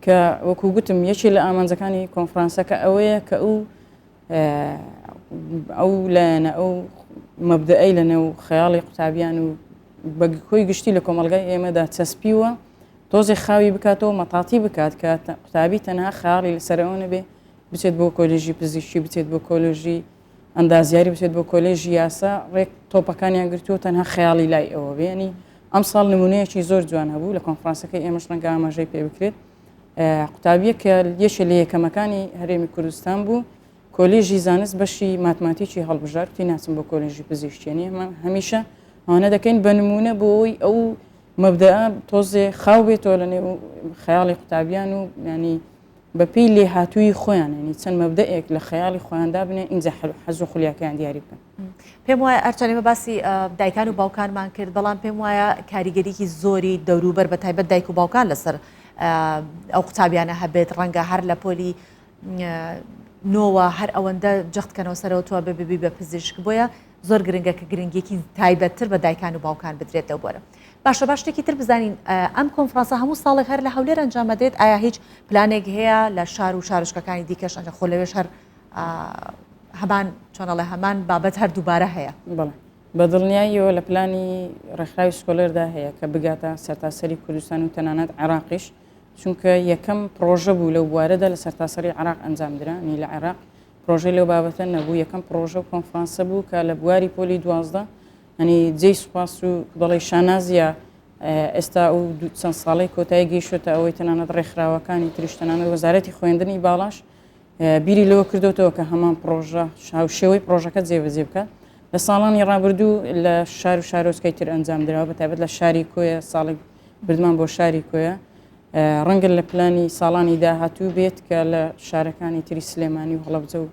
کە وەکو گوتم یەکی لە ئامانجەکانی کۆنفرانسەکە ئەوەیە کە ئەو لایەنە ئەو مەبدەئەی لە نێو خەیاڵی قوتابیان و بە کۆی گشتی لە کۆمەلگای ئێمەدا چەسپیوە تۆزی خاوی بکاتەوە مەتاتی بکات کە قوتابی تەنها خەیاڵی لەسەرەوە بێ بچێت بۆ کۆلێژی پزیشکی بچێت بۆ کۆلێژی ئەندازیاری بچێت بۆ کۆلێژی یاسا ڕێک تۆپەکانیان گرتووە تەنها خەیاڵی لای ئەوە بێنی ئەم ساڵ نمونەیەکی زۆر جوان هەبوو لە کۆنفرانسەکەی ئێمەش ڕەنگە ئاماژەی پێ بکرێت قوتابیە کە یەکێ لە یەکەمەکانی هەرێمی کوردستان بوو کۆلێژی زانست بەشی ماتماتیکی هەڵبژار تی ناچم بۆ کۆلێژی پزیشکێنی هەمیشە ئەوانە دەکەین بە نمونە بۆی ئەو مەبدەئە تۆزێ خاو بێتەوە لە نێو خەیاڵی قوتابیان و ینی بەپی لێ هاتووی خۆیان ینی چەند مەبدەئێک لە خەیاڵی خۆیاندا بنێ ئینجا حەز و خولیاکەیان دیاری بکەن پێم وایە ئەرچەنێمە باسی دایکان و باوکانمان کرد بەڵام پێم وایە کاریگەریکی زۆری دەوروبەر بە تایبەت دایک و باوکان لەسەر ئەو قوتابیانە هەبێت ڕەنگە هەر لە پۆلی نۆوە هەر ئەوەندە جەختکەنەوە سەرەوە تۆ ببی بە پزیشک بۆیە زۆر گرنگە کە گرنگێکی تایبەتتر بە دایکان و باوکان بدرێت لەو بۆرە باشە باش شتێکی تر بزانین ئەم کۆنفرانسە هەموو ساڵێک هەر لە هەولێر ئەنجام دەدرێت ئایا هیچ پلانێک هەیە لە شار و شارشکەکانی دیکەش ئەنجام خۆ لەوێش هەر هەمان چۆنەڵێ هەمان بابەت هەر دووبارە هەیە بڵێ بە دڵنیاییەوە لە پلانی ڕێکخراوی سکۆلەردا هەیە کە بگاتە سەرتاسەری کوردستان و تەنانەت عێراقیش چونکە یەکەم پرۆژە بوو لەو بوارەدا لە سەرتاسەری عێراق ئەنجام درانی لە عێراق پرۆژەی لەو بابەتە نەبوو یەکەم پرۆژە و کۆنفرانسە بوو کە لە بواری پۆلی 12 ئەنی جێی سوپاس و دڵی شانازیە ئێستا و چەند ساڵی کۆتایی گەیشتە ئەوەی تەنانەت ڕێکخراوەکانی تریشتەنانە وەزارەتی خوێندنی باڵاش بیری لەوە کردوتەوە کە هەمان پرۆژە شێوەی پرۆژەکە جێبەجێ بکات لە ساڵانی ڕابردوو لە شار و شارۆچکەی تر ئەنجام درراوە بە تایبەت لە شاری کۆیە ساڵێک بردمان بۆ شاری کۆیە ڕەنگە لە پلانی ساڵانی داهاتوو بێت کە لە شارەکانی تری سلێمانی و هەڵەبجە و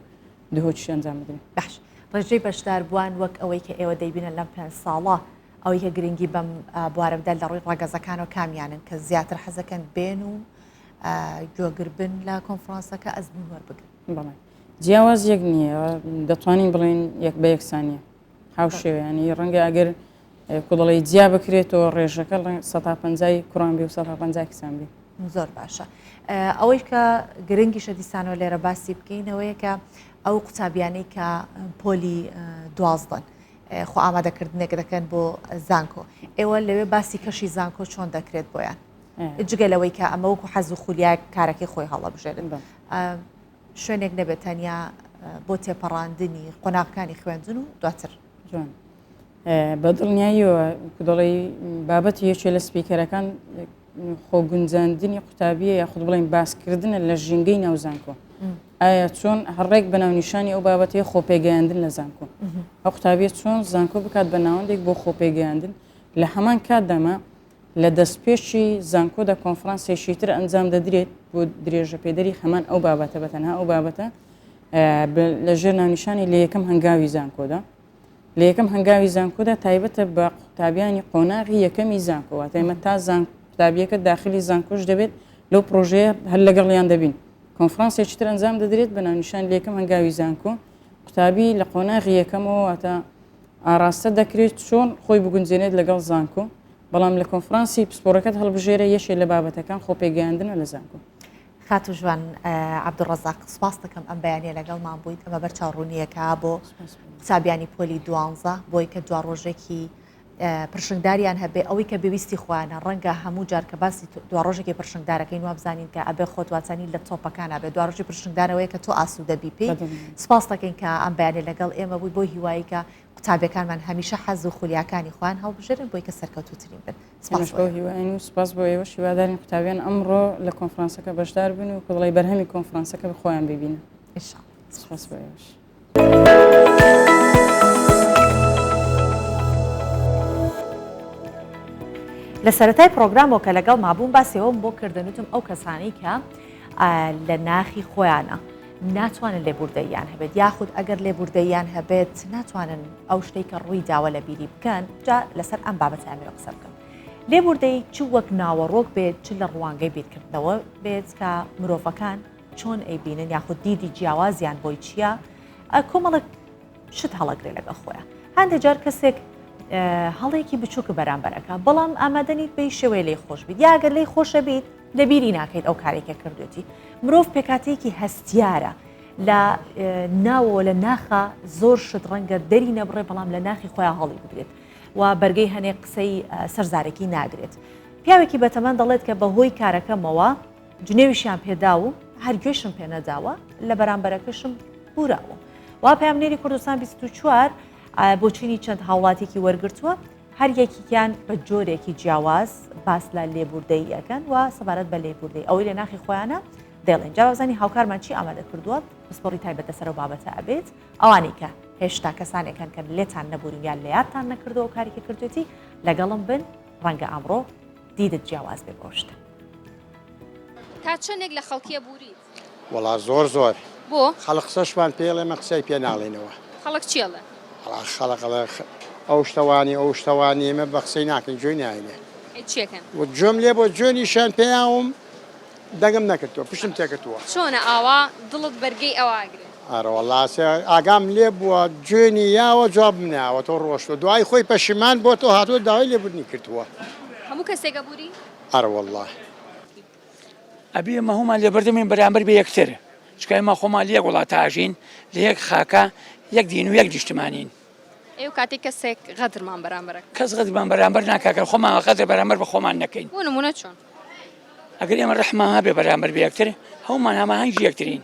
دهۆچی ئەنجام بدرێت باش ڕێژەی بەشدار بووان وەک ئەوەی کە ئێوە دەیبینە لەم پێنج ساڵە ئەوەی کە گرنگی بەم بوارەدا لە ڕووی ڕەگەزەکانەوە کامیانن کە زیاتر حەزەکەن بێن و گوێگر بن لە کۆنفرانسەکە ئەزمون وەربگرن بەڵێ جیاواز یەک نییە دەتوانین بڵێن یەک بە یەکسانیە هاو شێوەیانی ڕەنگە ئەگەر کوڵی جیا بکرێتەوە ڕێژەکە 150 کوڕان بێ و 150 کەسان بێ زۆر باشە ئەوەی کە گرنگی شەدیسانەوە لێرە باسی بکەینەوەیە کە ئەو قوتابیانەی کە پۆلی 12 خۆ ئامادەکردنێک دەکەن بۆ زانکۆ ئێوە لەوێ باسی کەشی زانکۆ چۆن دەکرێت بۆیان جگەلەوەی کە ئەمە وەکو حەز و خولیای کارەکەی خۆی هەڵەبژێرن شوێنێک نەبێت تەنیا بۆ تێپەڕاندنی قۆناغەکانی خوێندن و دواتر جوان بە دڵنیاییەوە دەڵی بابەتی یەکێ لە سپیکەرەکان خۆگونجاندنی قوتابیە یاخود بڵێن باسکردنە لە ژینگەی ناوزانکۆ ئایا چۆن هەڕێک بە ناونیشانی ئەو بابەتەیە خۆپێگەیاندن لە زانکۆ ئەو قوتابیە چۆن زانکۆ بکات بە ناوەندێک بۆ خۆپێگەیاندن لە هەمان کاتداما لە دەستپێشی زانکۆدا کۆنفرانسێکی تر ئەنجام دەدرێت بۆ درێژە پێدەری هەمان ئەو بابەتە بەتەنها ئەو بابەتە لە ژێر ناونیشانی لە یەکەم هەنگاوی زانکۆدا لە یەکەم هەنگاوی زانکۆدا تایبەتە بە قوتابیانی قۆناغی یەکەمی زانکۆ واتەمە تا قوتابیەکە داخلی زانکۆش دەبێت لەو پرۆژەیە هەر لەگەڵیان دەبین کۆنفرانسێکی تر ئەنجام دەدرێت بە ناونیشان لە یەکەم هەنگاوی زانکۆ قوتابی لە قۆناغی یەکەمەوە واتە ئاراستە دەکرێت چۆن خۆی بگونجێنێت لەگەڵ زانکۆ بەڵام لە کۆنفرانسی پسپۆرەکەت هەڵبژێرە یەشێ لە بابەتەکان خۆپێگەیاندنە لە زانکۆ خاتو جوان عەبدوڕەزاق سپاس دەکەم ئەم بەیانیە لەگەڵمان بوویت ئەمە بەرچاوڕوونیەکە بۆ قوتابیانی پۆلی 12 بۆی کە دوا ڕۆژێکی پرشنگداریان هەبێ ئەوەی کە بێویستی خوانە ڕەنگە هەموو جار کە باسی دوا ڕۆژێکی پرشنگدارەکەین وابزانین کە ئەبێ خۆت واتانی لە تۆپەکانە بێ دوا ڕۆژی پرشنگدارەوەی کە تۆ ئاسوودە بیپی سپاس دەکەین کە ئەم بەیانێ لەگەڵ ئێمە بووی بۆ هیوایی کە قوتابیەکانمان هەمیشە حەز و خولیاکانی خوان هەڵبژێرن بۆی کە سەرکەوتوترین بن هیوانی و سپاس بۆ ئێوە شیوادارین قوتابیان ئەمڕۆ لە کۆنفرانسەکە بەشدار بن و کڵی بەرهەمی کۆنفرانسەکە بە خۆیان ببینن سپاس بۆ ئێوەش لە سەرەتای پرۆگرامەوە کە لەگەڵ مابووم باسیەوەم بۆ کردنوتم ئەو کەسانی کە لە ناخی خۆیانە ناتوانن لێبوردەیان هەبێت یاخود ئەگەر لێبوردەیان هەبێت ناتوانن ئەو شتێک کە ڕووی داوە لە بیری بکەن جا لەسەر ئەم بابەت ئەمێرە قسە بکەم لێبوردەی چ وەک ناوەڕۆک بێت چ لە ڕوانگەی بیرکردنەوە بێت کە مرۆڤەکان چۆن ئەیبینن یاخود دیدی جیاوازیان بۆی چییە کۆمەڵک شت هەڵەگرێ لەگە خۆیان هەندێک جار کەسێک هەڵەیەکی بچووکە بەرامبەرەکە بەڵام ئامادەنیت بەی شێوەیە لی خۆش بیت یاگەر لی خۆشە بیت لە بیری ناکەیت ئەو کارێکە کردوێتی مرۆڤ پێکاتەیەکی هەستیارە لە ناوەوە لە ناخە زۆر شت ڕەنگە دەری نەبڕێ بەڵام لە ناخی خۆیان هەڵی بگرێت و بەرگەی هەنێک قسەی سەرزارێکی ناگرێت پیاوێکی بەتەمەند دەڵێت کە بەهۆی کارەکەمەوە جنێویشیان پێدا و هەرگوێشم پێ نەداوە لە بەرامبەرەکەشم بوراوە وا پامنێری کوردستان 24 بۆچینی چەند هاوڵاتێکی وەرگرتووە هەر یەکیان بە جۆرێکی جیاواز باس لە لێبوردەی ئەەکەن و سەبارەت بە لێبوردەی ئەوەی لە ناخی خۆیانە دێڵێن جاوازانی هاوکارمان چی ئامادە کردووە پسپۆڕی تایبەتە سەر و بابەتە ئەبێت ئەوانی کە هێشتا کەسانێکن کە لێتان نەبوورین یان لە یادتان نەکردەوە و کارێکی کردوێتی لەگەڵم بن ڕەنگە ئەمڕۆ دیدت جیاواز بێ بۆشتە تا چەندێک لە خەڵکیە بووریت وڵا زۆر زۆر بۆ خەڵق قسەشمان پێڵێ مە قسەی پێ ناڵێنەوە خەڵک چێڵە خەڵق ئەو شتەوانی ئەو شتەوانی ئێمە بە قسەی ناکەین جوێ ناینێ چێکن و جۆم لێ بۆ جوێنیشان پێیاوم دەگەم نەکردووە پشتم تێکردووە چۆنە ئاوا دڵت بەرگەی ئەواگرێت ئارەوەڵاسێ ئاگام لێ بووە جوێنی یاوە جواب مناوە تۆ ڕۆشتە دوای خۆی پەشیمان بۆ تۆ هاتووە داوای لێبوردنی کردووە هەموو کەسێکە بووری ئارەوەڵڵا ئەبی ئەمە هەمومان لێبەردەمین بەرامبەر بە یەکتر چکە ئێمە خۆمان لە یەک وڵات ئاژین لە یەک خاکە یەک دین و یەک نیشتمانین ئێوە کاتێک کەسێک غەدرمان بەرامبەرە کەس غەدرمان بەرامبەر ناکاکە خۆمان غەدر بەرامبەر بە خۆمان نەکەین بۆ نمونە چۆن ئەگەر ئێمە ڕەحمان هەبێ بەرامبەر بە یەکتر هەمومان هەماهەنگی یەکترین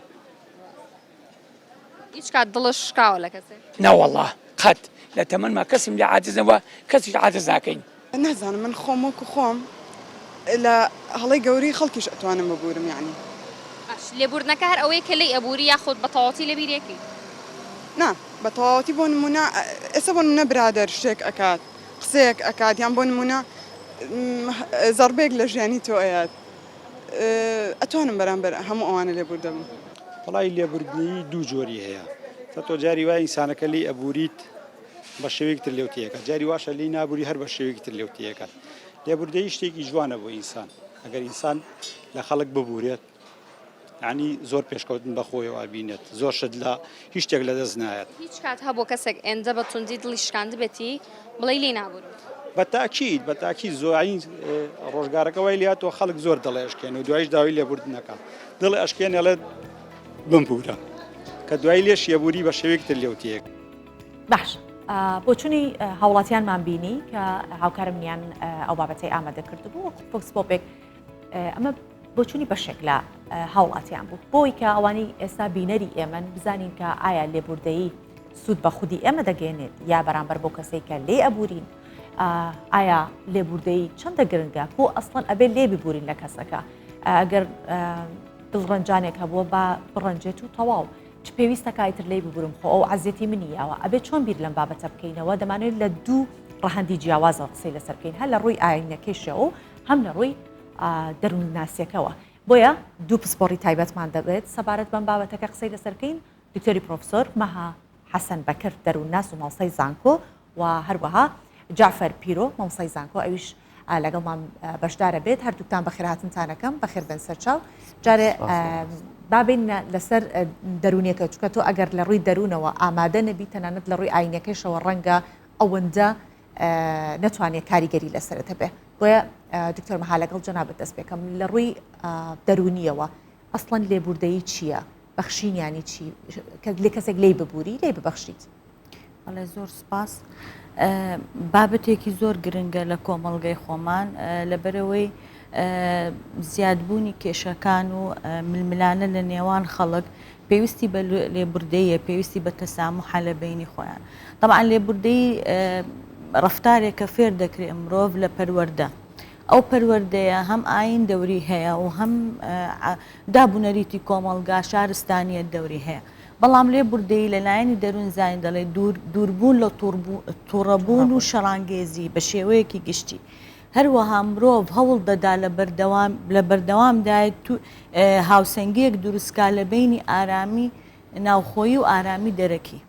هیچ کات دڵش شکاوە لە کەسێک نەوەڵڵا قەت لە تەمەنما کەسم لە عاجزەوە کەسیش عاجز ناکەین نازانم من خۆم وەکو خۆم لە هەڵەی گەوری خەڵکیش ئەتوانم ببورم یعنی لێبوردنەکە هەر ئەوەیە کە لێی ئەبووری یاخود بە تەواوەتی لە بیرێکی نا بە تەواوەتی بۆ نمونە ئێستا بۆ نمونە برادەر شتێک ئەکات قسەیەک ئەکات یان بۆ نمونە زەربێک لە ژیانی تۆ ئەیات ئەتوانم بەرامبەر هەموو ئەوانە لێبوردەبم وڵی لێبوردنی دوو جۆری هەیە تا تۆ جاری وای ئینسانەکە لی ئەبوریت بە شێوەیەکتر لێوتیەکە جاری واشە لی نابووری هەر بە شێوەیەکتر لێوتیەکە لێبوردەی شتێکی جوانە بۆ ئینسان ئەگەر ئینسان لە خەڵک ببورێت ینی زۆر پێشکەوتن بەخۆیەوە بینێت زۆر شت لە هیچ شتێک لە دەست نایەت هیچ کات هەبوو کەسێک ئێندە بە توندی دڵی شکاند بێتی بڵێ لێ نابوور بە تاکید زۆرین ڕۆژگارەکەەوەی لاتەوە خەڵک زۆر دڵی ئەشکێن و دوایش داوای لێبوردنەکە دڵی ئەشکێن ئەڵێت بمبورە کە دوای لێش یەبووری بە شێوەیەکتر لێوتیەک باش بۆچوونی هاوڵاتیانمان بینی کە هاوکارمنیان ئەو بابەتی ئامادە کردبوو فۆکس پۆپێک ئەمە بۆچوونی بەشێک لە هاوڵاتیان بوو بۆی کە ئەوانی ئێستا بینەری ئێمە بزانین کە ئایا لێبوردەیی سوود بە خودی ئێمە دەگەێنێت یا بەرامبەر بۆ کەسێک کە لێ ئەبورین ئایا لێبوردەیی چەندە گرنگە بۆ ئەسڵەن ئەبێ لێ ببورین لە کەسەکە ئەگەر دڵڕەنجانێک هەبووە بە بڕەنجێت و تەواو چ پێویستە کایتر لێ ببورم خۆ ئەو عزیەتی منیەوە ئەبێ چۆن بیر لەم بابەتە بکەینەوە دەمانێت لە دوو ڕەهەندی جیاوازە قسەی لەسەر بکەین هەر لە ڕووی ئاینەکەیشەوە و هەم لە ڕووی دەروون ناسیەکەوە بۆیە دوو پسپۆڕی تایبەتمان دەبێت سەبارەت بەم بابەتەکە قسەی لەسەر بکەین دکتۆری پرۆفسۆر مەها حەسەن بەکر دەروون ناس و مامۆستای زانکۆ و هەروەها جعفەر پیرۆ مامۆستای زانکۆ ئەویش لەگەڵمان بەشدارە بێت هەردووکتان بەخێرهاتنتانەکەم بەخێر بن سەرچاو جارێ بابین لەسەر دەرونیەکە چکە تۆ ئەگەر لە ڕووی دەروونەوە ئامادە نەبی تەنانەت لە ڕووی ئاینەکەیشەوە ڕەنگە ئەوەندە نەتوانێت کاریگەری لەسەرەتە بێ بۆیە دکتۆر مەها لەگەڵ جەنابەت دەست پێکەم لە ڕووی دەرونیەوە ئەسڵەن لێبوردەیی چییە بەخشینیانی چی لێ کەسێک لی ببووری لێ ببەخشیت بەڵێ زۆر سپاس بابەتێکی زۆر گرنگە لە کۆمەڵگەی خۆمان لەبەرەوەی زیادبوونی کێشەکان و ململانە لە نێوان خەڵک پێویستی بە لێبوردەیە پێویستی بە تەساموحە لە بینی خۆیان طبعاً لێبوردەی ڕەفتارێکە فێر دەکرێت مرۆڤ لە پەروەردە ئەو پەروەردەیە هەم ئاین دەوری هەیە و هەم دابوونەریتی کۆمەڵگا شارستانیە دەوری هەیە بەڵام لێبوردەی لەلایەنی دەروون زانین دەڵێ دووربوون لە تووڕەبوون و شەڕانگێزی بە شێوەیەکی گشتی هەروەها مرۆڤ هەوڵ دەدا لە بەردەوامدایت هاوسەنگیەک دروستکا لە بینی ئارامی ناوخۆیی و ئارامی دەرەکی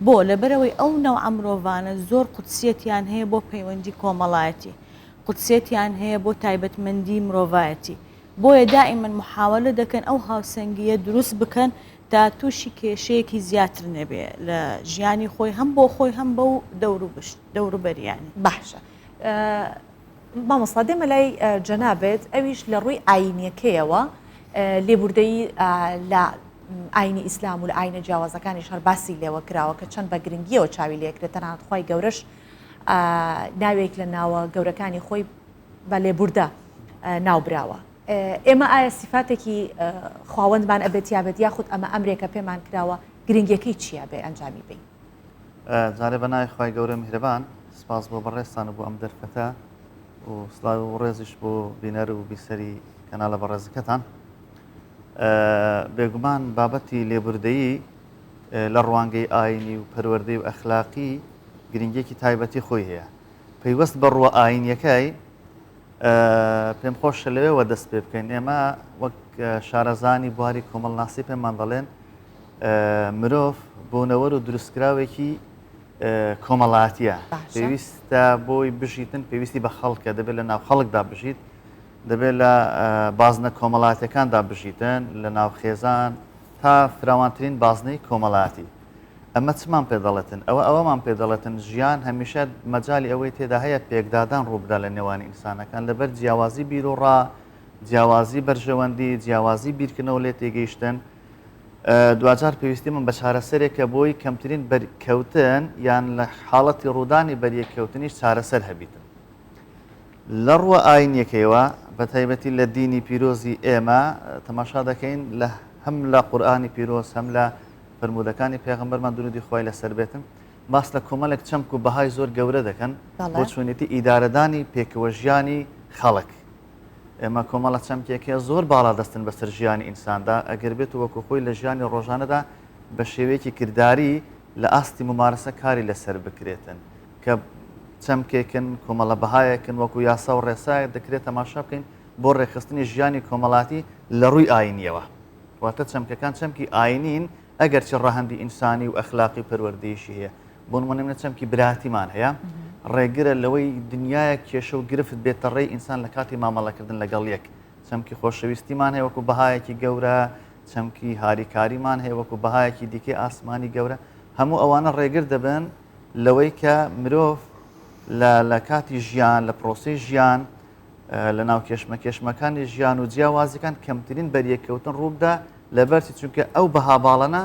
بۆ لەبەرەوەی ئەو نەوعە مرۆڤانە زۆر قودسیەتیان هەیە بۆ پەیوەندی کۆمەڵایەتی قودسیەتیان هەیە بۆ تایبەتمەندی مرۆڤایەتی بۆیە دائیمەن محاولە دەکەن ئەو هاوسەنگیە دروست بکەن تا تووشی کێشەیەکی زیاتر نەبێ لە ژیانی خۆی هەم بۆ خۆی هەم بەو دەوروبەریانی باشە مامۆستا دێمە لای جەنابێت ئەویش لە ڕووی ئاینیەکەیەوە لێبوردەیی لە ئاینی ئیسلام و لە ئاینە جیاوازەکانی شەر باسی لێوە کراوە کە چەند بە گرنگیەوە چاوی لێکرێت تەنانەت خۆی گەورەش ناوێک لە ناوە گەورەکانی خۆی بە لێبوردە ناوبراوە ئێمە ئایا سیفاتێکی خواوەندمان ئەبێت یابێت یاخود ئەمە ئەمرێکە پێمان کراوە گرنگیەکەی چیە بێ ئەنجامی بین جارێ بە ناوی خی گەورە میهرەبان سپاس بۆ بەڕێستان بۆ ئەم دەرفەتە و سڵاو و ڕێزیش بۆ بینەر و بیسەری کەناڵە بەڕێزەکەتان بێگومان بابەتی لێبوردەیی لە ڕوانگەی ئاینی و پەروەردەی و ئەخلاقی گرنگێکی تایبەتی خۆی هەیە پەیوەست بە ڕووە ئاینیەکەی پێم خۆشە لەوێەوە دەست پێ بکەین ئێمە وەک شارەزانی بواری کۆمەڵناسی پێمان دەڵێن مرۆڤ بوونەوە و دروستکراوێکی کۆمەڵاتیە پێویستە بۆی بژیتن پێویستی بە خەڵکە دەبێت لە ناو خەڵکدا بژیت دەبێت لە بازنە کۆمەڵاتەکاندا بژیتن لە ناو خێزان تا فراوانترین بازنەی کۆمەڵاتی ئەمە چمان پێ دەڵێتن ئەوەمان پێ دەڵێتن ژیان هەمیشە مەجای ئەوەی تێدا هەیە پێکدادان ڕووبدا لە نێوانی ئینسانەکان لەبەر جیاوازی بیر و ڕا جیاوازی بەرژەوەندی جیاوازی بیرکردنەوە لێ تێگەیشتن دوجار پێویستی من بە چارەسەرێکە بۆی کەمترین بەرکەوتن یان لە حاڵەتی ڕوودانی بەریەکەوتنیش چارەسەر هەبیتن لە ڕووە ئاینیەکەیەوە بە تایبەتی لە دینی پیرۆزی ئێمە تەماشا دەکەین لە هەم لە قورئانی پیرۆز هەم لە فرمودەکانی پێغەمبەرمان درودی خۆی لەسەر بێتن باس لە کۆمەڵێک چەمک و بەهای زۆر گەورە دەکەن بۆ چۆنێتی ئیدارەدانی پێکەوە ژیانی خەڵک ئێمە کۆمەڵە چەمکێکە زۆر باڵا دەستن بەسەر ژیانی ئینساندا ئەگەر بێت وەکو خۆی لە ژیانی ڕۆژانەدا بە شێوەیەکی کردداری لە ئاستی ممارەسە کاری لەسەر بکرێتن کە چەمکێکن کۆمەڵە بەهایەکن وەکو یاسا و ڕێسایە دەکرێت تەماشا بکەین بۆ ڕێخستنی ژیانی کۆمەڵاتی لە ڕووی ئاینیەوە واتە چەمکەکان چەمکی ئاینین ئەگەر چ ڕەهەندی ئینسانی و ئەخلاقی پەروەردەیشی هەیە بۆ نمونە منە چەمکی براتیمان هەیە ڕێگرە لەوەی دنیاە کێشە و گرفت بێتە ڕێی ئینسان لە کاتی مامەڵەکردن لەگەڵ یەک چەمکی خۆشەویستیمان هەیە وەکو بەهایەکی گەورە چەمکی هاریکاریمان هەیە وەکو بەهایەکی دیکەی ئاسمانی گەورە هەموو ئەوانە ڕێگر دەبن لەوەی کە مرۆڤ لە کاتی ژیان لە پرۆسی ژیان لە ناو کێشمەکانی ژیان و جیاوازەکان کەمترین بەریەکەوتن ڕووبدا لەبەرچی چونکە ئەو بەها باڵەنە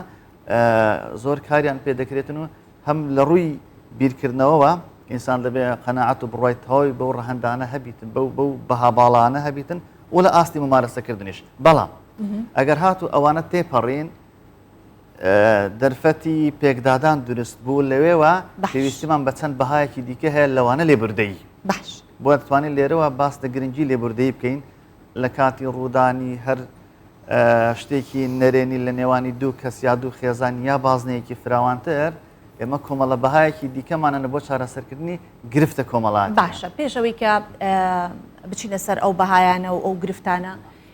زۆر کاریان پێ دەکرێتن و هەم لە ڕووی بیرکردنەوەوە ئینسان دەبێت قەناعەت و بڕایەتەوەی بەو ڕەهەندانە هەبیتن بەو بەها باڵانە هەبیتن و لە ئاستی ممارەسەکردنیش بەڵام ئەگەر هاتو ئەوانە تێپەڕین دەرفەتی پێکدادان دروست بوو لەوێوە پێویستیمان بە چەند بەهایەکی دیکە هەیە لەوانە لێبوردەیی بۆ دەتوانین لێرەوە باس لە گرنگی لێبوردەیی بکەین لە کاتی ڕوودانی هەر شتێکی نەرێنی لە نێوانی دوو کەس یا دوو خێزان یا بازنەیەکی فراوانتر ئێمە کۆمەڵە بەهایەکی دیکەمانە بۆ چارەسەرکردنی گرفتە کۆمەڵات باشە پێشەوەی کە بچینە سەر ئەو بەهایانە و ئەو گرفتانە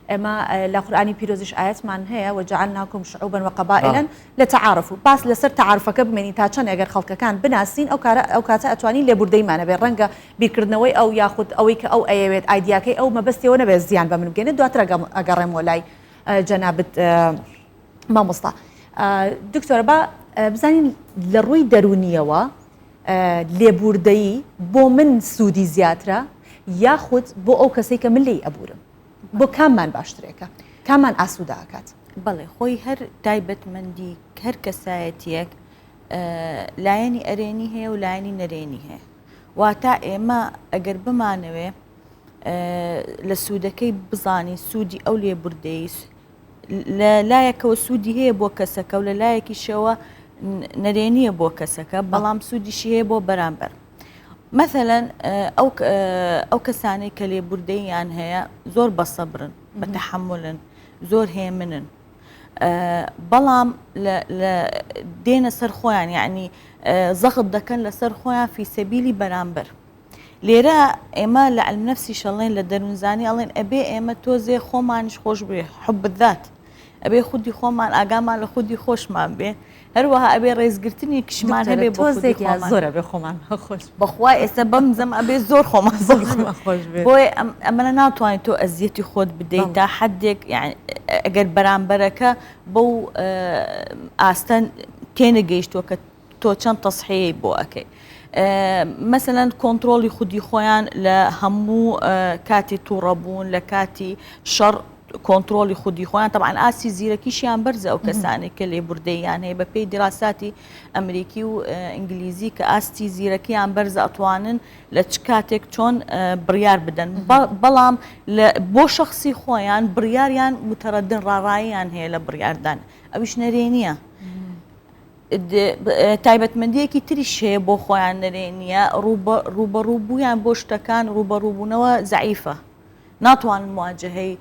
ئێمە لە قورئانی پیرۆزیش ئاەتمان هەیە وجعلناکم شعوبا وقبائلا لتعارفوا باس لەسەر تعارفەکە بمێنی تا چەند ئەگەر خەڵکەکان بناسین ئەو کاتە ئەتوانی لێبوردەیمانە بێ ڕەنگە بیرکردنەوەی ئەو یاخود ئەوەی کە ئەو ئەیەوێت ئایدیاکەی ئەو مەبەستیەوە نەبێت زیان بە من بگەێنێت دواتر ئەگەڕێمەوە لای جەنابەت مامۆستا دکتۆرە با بزانین لە ڕووی دەرونیەوە لێبوردەیی بۆ من سوودی زیاترە یاخود بۆ ئەو کەسێک کە من لێی ئەبورم بۆ کاممان باشترێکە کاممان ئاسووداکات بەڵێ خۆی هەر تایبەتمەندی هەر کەسایەتیەک لایەنی ئەرێنی هەیە و لایەنی نەرێنی هەیە واتە ئێمە ئەگەر بمانەوێ لە سوودەکەی بزانی سوودی ئەو لێبوردەیی لە لایەکەوە سوودی هەیە بۆ کەسەکە و لە لایەکی شەوە نەرێنیە بۆ کەسەکە بەڵام سوودیشی هەیە بۆ بەرامبەر مثلەن ئەو کەسانەی کە لێبوردەیان هەیە زۆر بەسەبرن بە تەحملن زۆر هێمنن بەڵام دێنە سەر خۆیان یعنی زەخت دەکەن لەسەر خۆیان فی سەبیلی بەرامبەر لێرە ئێمە لە علم نەفسی شەڵێن لە دەروونزانی ئەڵێن ئەبێ ئێمە تۆزێ خۆمانش خۆش بێ حب الذات ئەبێ خودی خۆمان ئاگامان لە خودی خۆشمان بێ هەروەها ئەبێ ڕێزگرتنی کشمان هەبێ بۆ خودی خۆمان زۆرە بێ خۆمان خۆش بەخوا ئێستا بەم زەم ئەبێ زۆر خۆمان خۆش بێ بۆیە ئەمەە ناتوانێت تۆ ئەزیەتی خۆت بدەیت تا حدێک ئەگەر بەرامبەرەکە بەو ئاستەن تێنەگەیشتووە کە تۆ چەند تەسحەیەی بۆ ئەەکەی مثلەن کۆنتترۆلی خودی خۆیان لە هەموو کاتی تووڕەبوون لە کاتی شەڕ کۆنتترۆلی خودی خۆیان طبعاً ئاسی زیرەکیشیان بەرزە ئەو کەسانی کە لێبوردەیان هەیە بە پێی دراساتی ئەمریکی و ئینگلیزی کە ئاستی زیرەکیان بەرزە ئەتوانن لە چ کاتێک چۆن بڕیار بدەن بەڵام بۆ شخصی خۆیان بڕیاریان متەرەدن ڕاڕاییان هەیە لە بڕیاردان ئەویش نەرێنیە تایبەتمەندیەکی تریش هەیە بۆ خۆیان نەرێنیە ڕوبەڕووبوویان بۆ شتەکان ڕوبەڕووبوونەوە زەعیفە ناتوانن مواجهەی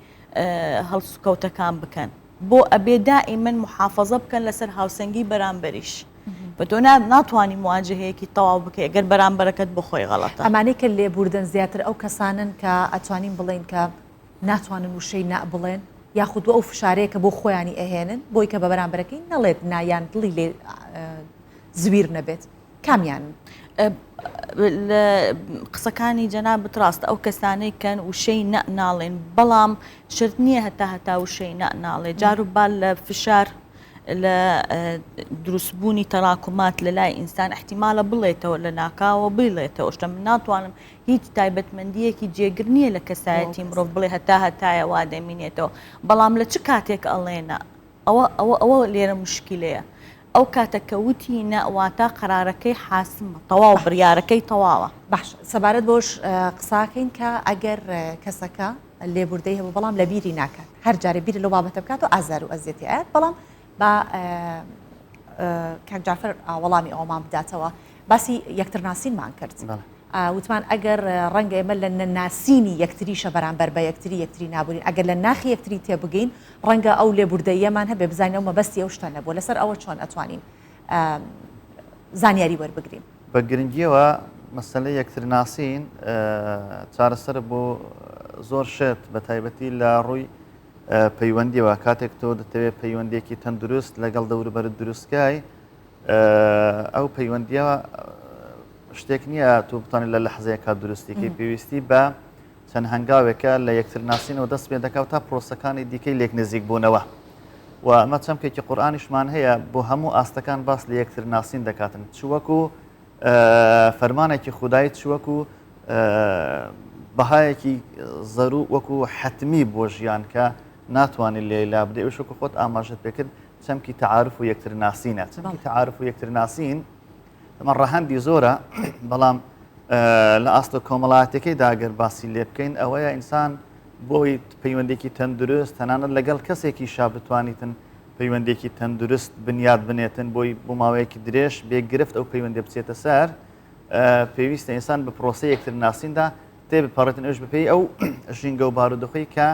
هەڵسوکەوتەکان بکەن بۆ ئەبێ دائیمەن محافەزە بکەن لەسەر هاوسەنگی بەرامبەریش بە تۆ ناتوانانی مواجهەیەکی تەواو بکەی ئەگەر بەرامبەرەکەت بۆ خۆی غەڵەتە ئەمانەی کە لێبوردن زیاتر ئەو کەسانن کە ئەتوانین بڵێن کە ناتوانن وشەی بڵێن یاخود ئەو فشارەیە کە بۆ خۆیانی ئەهێنن بۆی کە بە بەرامبەرەکەی نەڵێت نایان دڵی لێ زویر نەبێت کامیان قسەکانی جەنابەت ڕاستە ئەو کەسانەی کەن وشەی ناڵێن بەڵام شرت نییە هەتا وشەی ناڵێ جاروبال لە فشار لە دروستبوونی تەراکمات لە لای ئینسان احتیمالە بڵێتەوە لە ناکاوە بڵێتەوە شتە من ناتوانم هیچ تایبەتمەندیەکی جێگر نییە لە کەسایەتی مرۆڤ بڵێ هەتایە وا دەمینێتەوە بەڵام لە چ کاتێک ئەڵێنە ئەوە لێرە مشکلەیە ئەو کاتەکەوتی نەواتە قرارەکەی حاسمە تەواو بڕیارەکەی تەواوە باش سەبارەت بۆش قساکەین کە ئەگەر کەسەکە لێبوردەی هەبوو بەڵام لە بیری ناکات هەر جارێ بیر لەو بابەتە بکات و ئازار و ئەزیەتی ئاەت بەڵام بە کاک جعفەر وەڵامی ئەومان بداتەوە باسی یەکترناسینمان کرد وتمان ئەگەر ڕەنگە ئێمە لە نەناسینی یەکتریشە بەرامبەر بە یەکتری نابووین ئەگەر لە ناخی یەکتری تێبگەین ڕەنگە ئەو لێبوردەیەمان هەبێ بزانینەوە مەبەستی ئەو شتە نەبووە لەسەر ئەوە چۆن ئەتوانین زانیاری وەربگرین بە گرنگیەوە مەسەلەی یەکترناسین چارەسەر بۆ زۆر شت بە تایبەتی لە ڕووی پەیوەندیەوە کاتێک تۆ دەتەوێت پەیوەندێکی تەندروست لەگەڵ دەوروبەرت دروستکای ئەو پەیوەندیەوە شتێک نییە تۆ بتوانێت لە لەحزەیەکە دروستیکەی پێویستی بە چەند هەنگاوێکە لە یەکترناسینەوە دەست پێ دەکات تا پرۆسەکانی دیکەی لێک نزیک بوونەوە و ئەمە چەمکێکی قورئانیشمان هەیە بۆ هەموو ئاستەکان باس لە یەکترناسین دەکاتن چوەکو فەرمانێکی خودایی چوەکو بەهایەکی زەرو وەکو حتمی بۆ ژیان کە ناتوانێت لێ لا بدەی وشکو خۆت ئاماژت پێکرد چەمکی تەعارف و یەکترناسینە چەمکی تەعارف و یەکترناسین تەمەڕە هەندی زۆرە بەڵام لە ئاستە کۆمەڵایەتەکەی داگەر باسی لێ بکەین ئەوەیە ئینسان بۆی پەیوەندێکی تەندروست تەنانەت لەگەڵ کەسێکی شا بتوانیتن پەیوەندێکی تەندروست بنیاد بنێتن بۆی بۆ ماوەیەکی درێژ بێگرفت ئەو پەیوەندێ بچێتە سەر پێویستە ئینسان بە پرۆسی یەکتر ناسیندا تێبپەڕێتن ئەوش بپێی ئەو ژینگە و بارودۆخی کە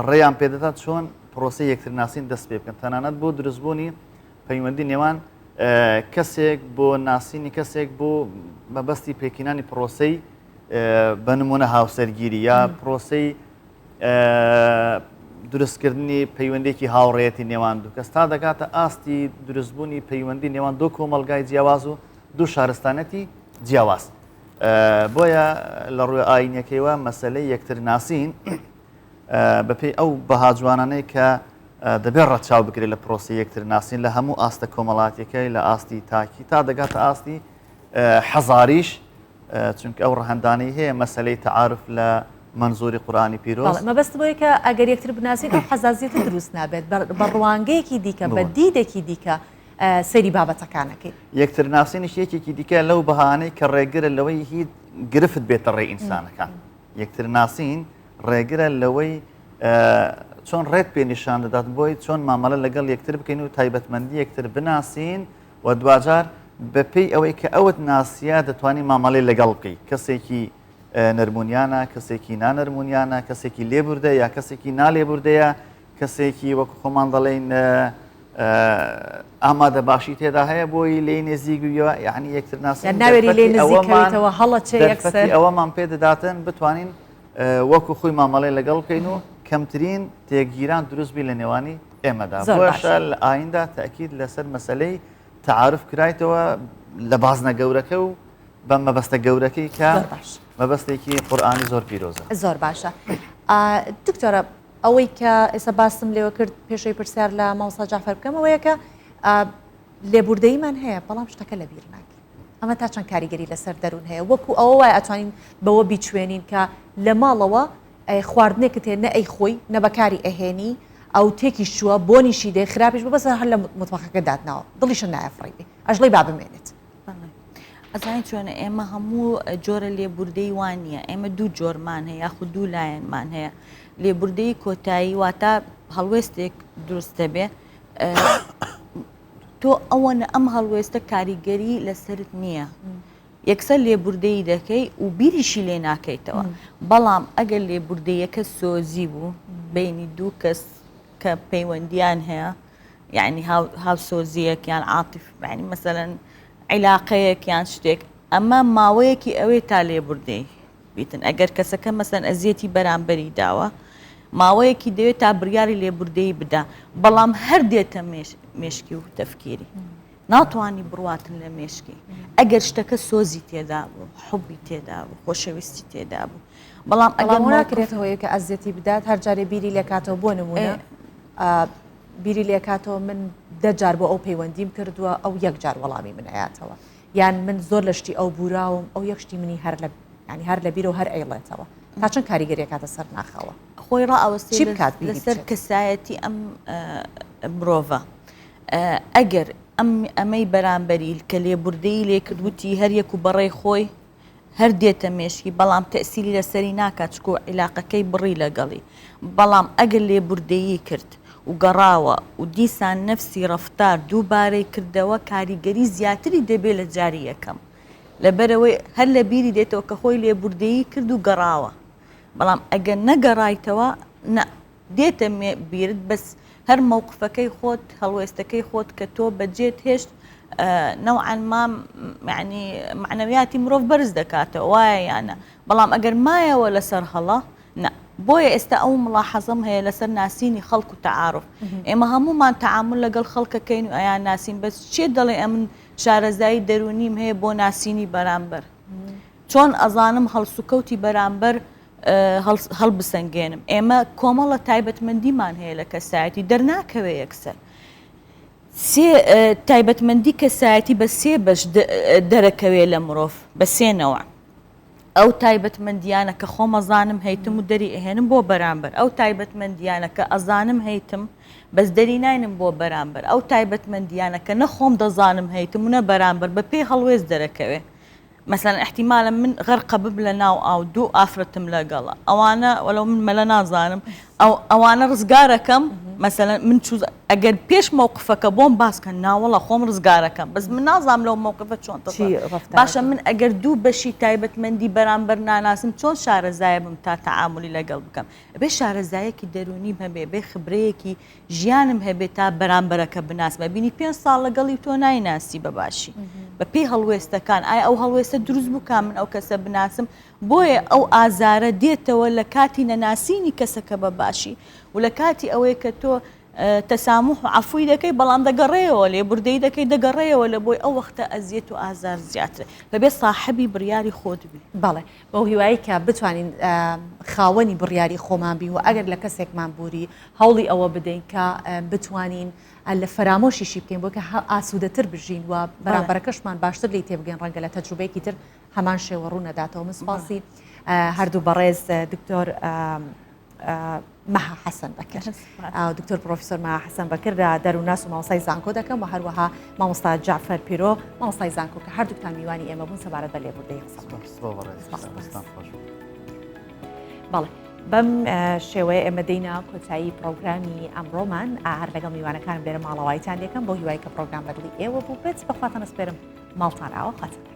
ڕێیان پێدەدات چۆن پرۆسی یەکتر ناسین دەست پێ بکەن تەنانەت بۆ دروستبوونی پەیوەندی نێوان کەسێک بۆ ناسینی کەسێک بۆ مەبەستی پێکینانی پرۆسەی بە نمونە هاوسەرگیری یا پرۆسەی دروستکردنی پەیوەندێکی هاوڕێتی نێوان دوو کەس تا دەکاتە ئاستی دروستبوونی پەیوەندی نێوان دو کۆمەلگای جیاواز و دوو شارستانەتی جیاواز بۆیە لە ڕووی ئاینەکەیوە مەسلەی یەکتر ناسین بەپێی ئەو بەهاجوانانەی کە دەبێت ڕەچاو بکرێت لە پرۆسی یەکتر ناسین لە هەموو ئاستە کۆمەڵاتەکەی لە ئاستی تاکی تا دەگاتە ئاستی حەزاریش چونکە ئەو ڕەهەندانەی هەیە مەسلەی تەعارف لە منزوری قورآانی پیرۆز مەبەست بۆیە کە ئەگەر یەکتر بناسیت ئەو حەزازیەتە دروست نابێت بە ڕوانگەیەکی دیکە بە دیدێکی دیکە سەیری بابەتەکانەکەی یەکتر ناسینیش یەکێکی دیکە لەو بەهانەی کە ڕێگرە لەوەی هیچ گرفت بێتە ڕێی ئینسانەکان یەکتر ناسین ڕێگرە لەوەی چۆن ڕێت پێ نیشان دەدات بۆی چۆن مامەڵە لەگەڵ یەکتر بکەین و تایبەتمەندی یەکتر بناسین و دوجار بەپێی ئەوەی کە ئەوت ناسیە دەتوانانی مامەڵی لەگەڵ بکەیت کەسێکی نەرمونیانە کەسێکی نانەرمونیانە کەسێکی لێبوردە یا کەسێکی نالێبوردەیە کەسێکی وەکو خۆمان دەڵێن ئامادە باشی تێدا هەیە بۆی لێ نێزیگویەوە یعنی یەکتر ناسین ناوێری لێ نزیکەوێتەوە هەڵە چێ یەکسەر ئەوەمان پێ دەداتن بتوانین وەکو خۆی مامەڵی لەگەڵ بکەین و کەمترین تێگیران دروستبی لە نێوانی ئێمەدا بۆشە لە ئایندا تاکید لەسەر مەسلەی تعارف کرایتەوە لە بازنە گەورەکە و بە مەبەستە گەورەکەی کە مەبەستێکی قورئانی زۆر پیرۆزە زۆر باشە دکتۆرە ئەوەی کە ئێستا باسم لێوە کرد پێشەوەی پرسیار لە مامۆستا جعفەر بکەم ئەوەیە کە لێبوردەییمان هەیە بەڵام شتەکە لە بیر ناکەین ئەمە تا چەند کاریگەری لەسەر دەروون هەیە وەکو ئەوە وایە ئەتوانین بەوە بیچوێنین کە لە ماڵەوە خواردنێکت هێ نە ئەی خۆی نە بەکاری ئەهێنی ئەو تێکی شووە بۆنیشی دێ خراپیش بەسە هەر لە متمەخەکە دادناوە دڵیشە نایەفڕیبی ئەژڵی با بمێنێت ئەزانین چۆنە ئێمە هەموو جۆرە لێبوردەی وان نیە ئێمە دوو جۆرمان هەیە یاخود دوو لایەنمان هەیە لێبوردەی کۆتایی واتە هەڵوێستێک دروستە بێ تۆ ئەوەنە ئەم هەڵوێستە کاریگەری لەسرت نییە یەکسەر لێبوردەی دەکەی و بیریشی لێ ناکەیتەوە بەڵام ئەگەر لێبوردەیەکە سۆزی بوو بینی دوو کەس کە پەیوەندیان هەیە یعنی هاوسۆزیەکیان عاتیف یعنی مەسەلەن عیلاقەیەکیان شتێک ئەمە ماوەیەکی ئەوەی تا لێبوردەی بیتن ئەگەر کەسەکە مەسەن ئەزیەتی بەرامبەری داوە ماوەیەکی دەوێت تا بڕیاری لێبوردەی بدا بەڵام هەر دێتە مێشکی و تەفکیری ناتوانانی بڕواتن لە مێشکی ئەگەر شتەکە سۆزی تێدا بوو حوبی تێدا بوو خۆشەویستی تێدا بوو بەڵام ئەگەر ناکرێتەوەی کە ئەزیەتی بدات هەر جارێ بیری لێکاتەوە بۆ نمونە بیری لێکاتەوە من دەجار بۆ ئەو پەیوەندیم کردووە ئەو یەک جار وەڵامی من ئەیاتەوە یان من زۆر لە شتی ئەو بوراوم ئەو یەکشتی منی هەر لە بیر و هەر ئەیڵێتەوە تا چەند کاریگەری کاتە سەر ناخەوە خۆی ڕائەوەستی لەسەر کەسایەتی ئەم مرۆڤە ئەگەر ئەمەی بەرامبەری کە لێبوردەی لێکردوتی هەر یەک و بەڕێی خۆی هەر دێتە مێشکی بەڵام تەسیری لەسەری ناکات چکۆ عیلاقەکەی بڕی لەگەڵی بەڵام ئەگەر لێبوردەیی کرد و گەڕاوە و دیسان نەفسی ڕەفتار دووبارەی کردەوە کاریگەری زیاتری دەبێت لە جاری یەکەم لەبەرەوەی هەر لە بیری دێتەوە کە خۆی لێبوردەیی کرد و گەڕاوە بەڵام ئەگەر نەگەڕایتەوە دێتە بیرت بەس هەر مووقفەکەی خۆت هەڵوێستەکەی خۆت کە تۆ بەجێت هێشت نەوعاً ما یعنی معنەویاتی مرۆڤ بەرز دەکاتەوە وایە یانە بەڵام ئەگەر مایەوە لەسەر هەڵە بۆیە ئێستا ئەو ملاحەزەم هەیە لەسەر ناسینی خەڵک و تعارف ئێمە هەمومان تعامل لەگەڵ خەڵکەکەین و ئەیان ناسین بەس چێ دەڵێ ئەمن شارەزایی دەرونیم هەیە بۆ ناسینی بەرامبەر چۆن ئەزانم هەڵسوکەوتی بەرامبەر هەڵبسەنگێنم ئێمە کۆمەڵە تایبەتمەندیمان هەیە لە کەسایەتی دەرناکەوێ یەکسەر تایبەتمەندی کەسایەتی بە سێ بەش دەرەکەوێ لە مرۆڤ بە سێنەوە ئەو تایبەتمەندیانە کە خۆمەزانم هەیتم و دەری ئەهێنم بۆ بەرامبەر ئەو تایبەتمەندیانە کە ئەزانم هەیتم بەس دەری ناینم بۆ بەرامبەر ئەو تایبەتمەندیانە کە نەخۆم دەزانم هەیتم و نە بەرامبەر بە پێی هەڵوێز دەرەکەوێ مثلا احتیمالە من غەرقە ببلە ناو ئاو دوو ئافرەتم لەگەڵە ئەوانە وەلەو من مەلە نازانم ئەوانە ڕزگارەکەم مثلا من ئەگەر پێش مووقفەکە بۆم باسکە ناوەڵە خۆم ڕزگارەکەم بەس من نازانم لەو مووقفە چۆن باشە من ئەگەر دوو بەشی تایبەتمەندی بەرامبەر ناناسم چۆن شارەزایە بم تا تەعاملی لەگەڵ بکەم بێ شارەزایەکی دەرونیم هەبێ بێ خبرەیەکی ژیانم هەبێت تا بەرامبەرەکە بناسمە بینی 5 ساڵ لەگەڵی تۆ نایناسی بەباشی بە پێی هەڵوێستەکان ئایا ئەو هەڵوێستە دروست بووکە من ئەو کەسە بناسم بۆیە ئەو ئازارە دێتەوە لە کاتی نەناسینی کەسەکە بەباشی و لە کاتی ئەوەیە کە تۆ تەسامح و عەفوی دەکەی بەڵام دەگەڕێەوە لێبوردەی دەکەی دەگەڕێەوە لە بۆی ئەو وەختە ئەزیەت و ئازار زیاترە بەبێ ساحەبی بڕیاری خۆت بی بەڵێ بەو هیوایی کە بتوانین خاوەنی بڕیاری خۆمان بین و ئەگەر لە کەسێکمان بوری هەوڵی ئەوە بدەین کە بتوانین لە فەرامۆشیشی بکەین بۆ کە ئاسوودەتر بژین و بەرامبەرەکەشمان باشتر لی تێبگەین ڕەنگە لە تەجروبەیەکی تر هەمان شێوە ڕوو نەداتەوە من سپاسی هەردوو بەڕێز دکتۆر مەها حەسەن بەکر دکتۆر پرۆفیسۆر مەها حەسەن بەکر دەرووناس و مامۆستای زانکۆ دەکەم و هەروەها مامۆستا جعفەر پیرۆ مامۆستای زانکۆ کە هەردووکتان میوانی ئێمە بوون سەبارەت بە لێبوردەی بەڵێ بەم شێوەیە ئێمە دەینە کۆتایی پرۆگرامی ئەمڕۆمان هەر لەگەڵ میوانەکان بێرە ماڵەوایتان دەکەم بۆ هیوای کە پرۆگرام بەدڵی ئێوە بوو بێت بەخواتان ئەسپێرم ماڵتان ئاوە خاتە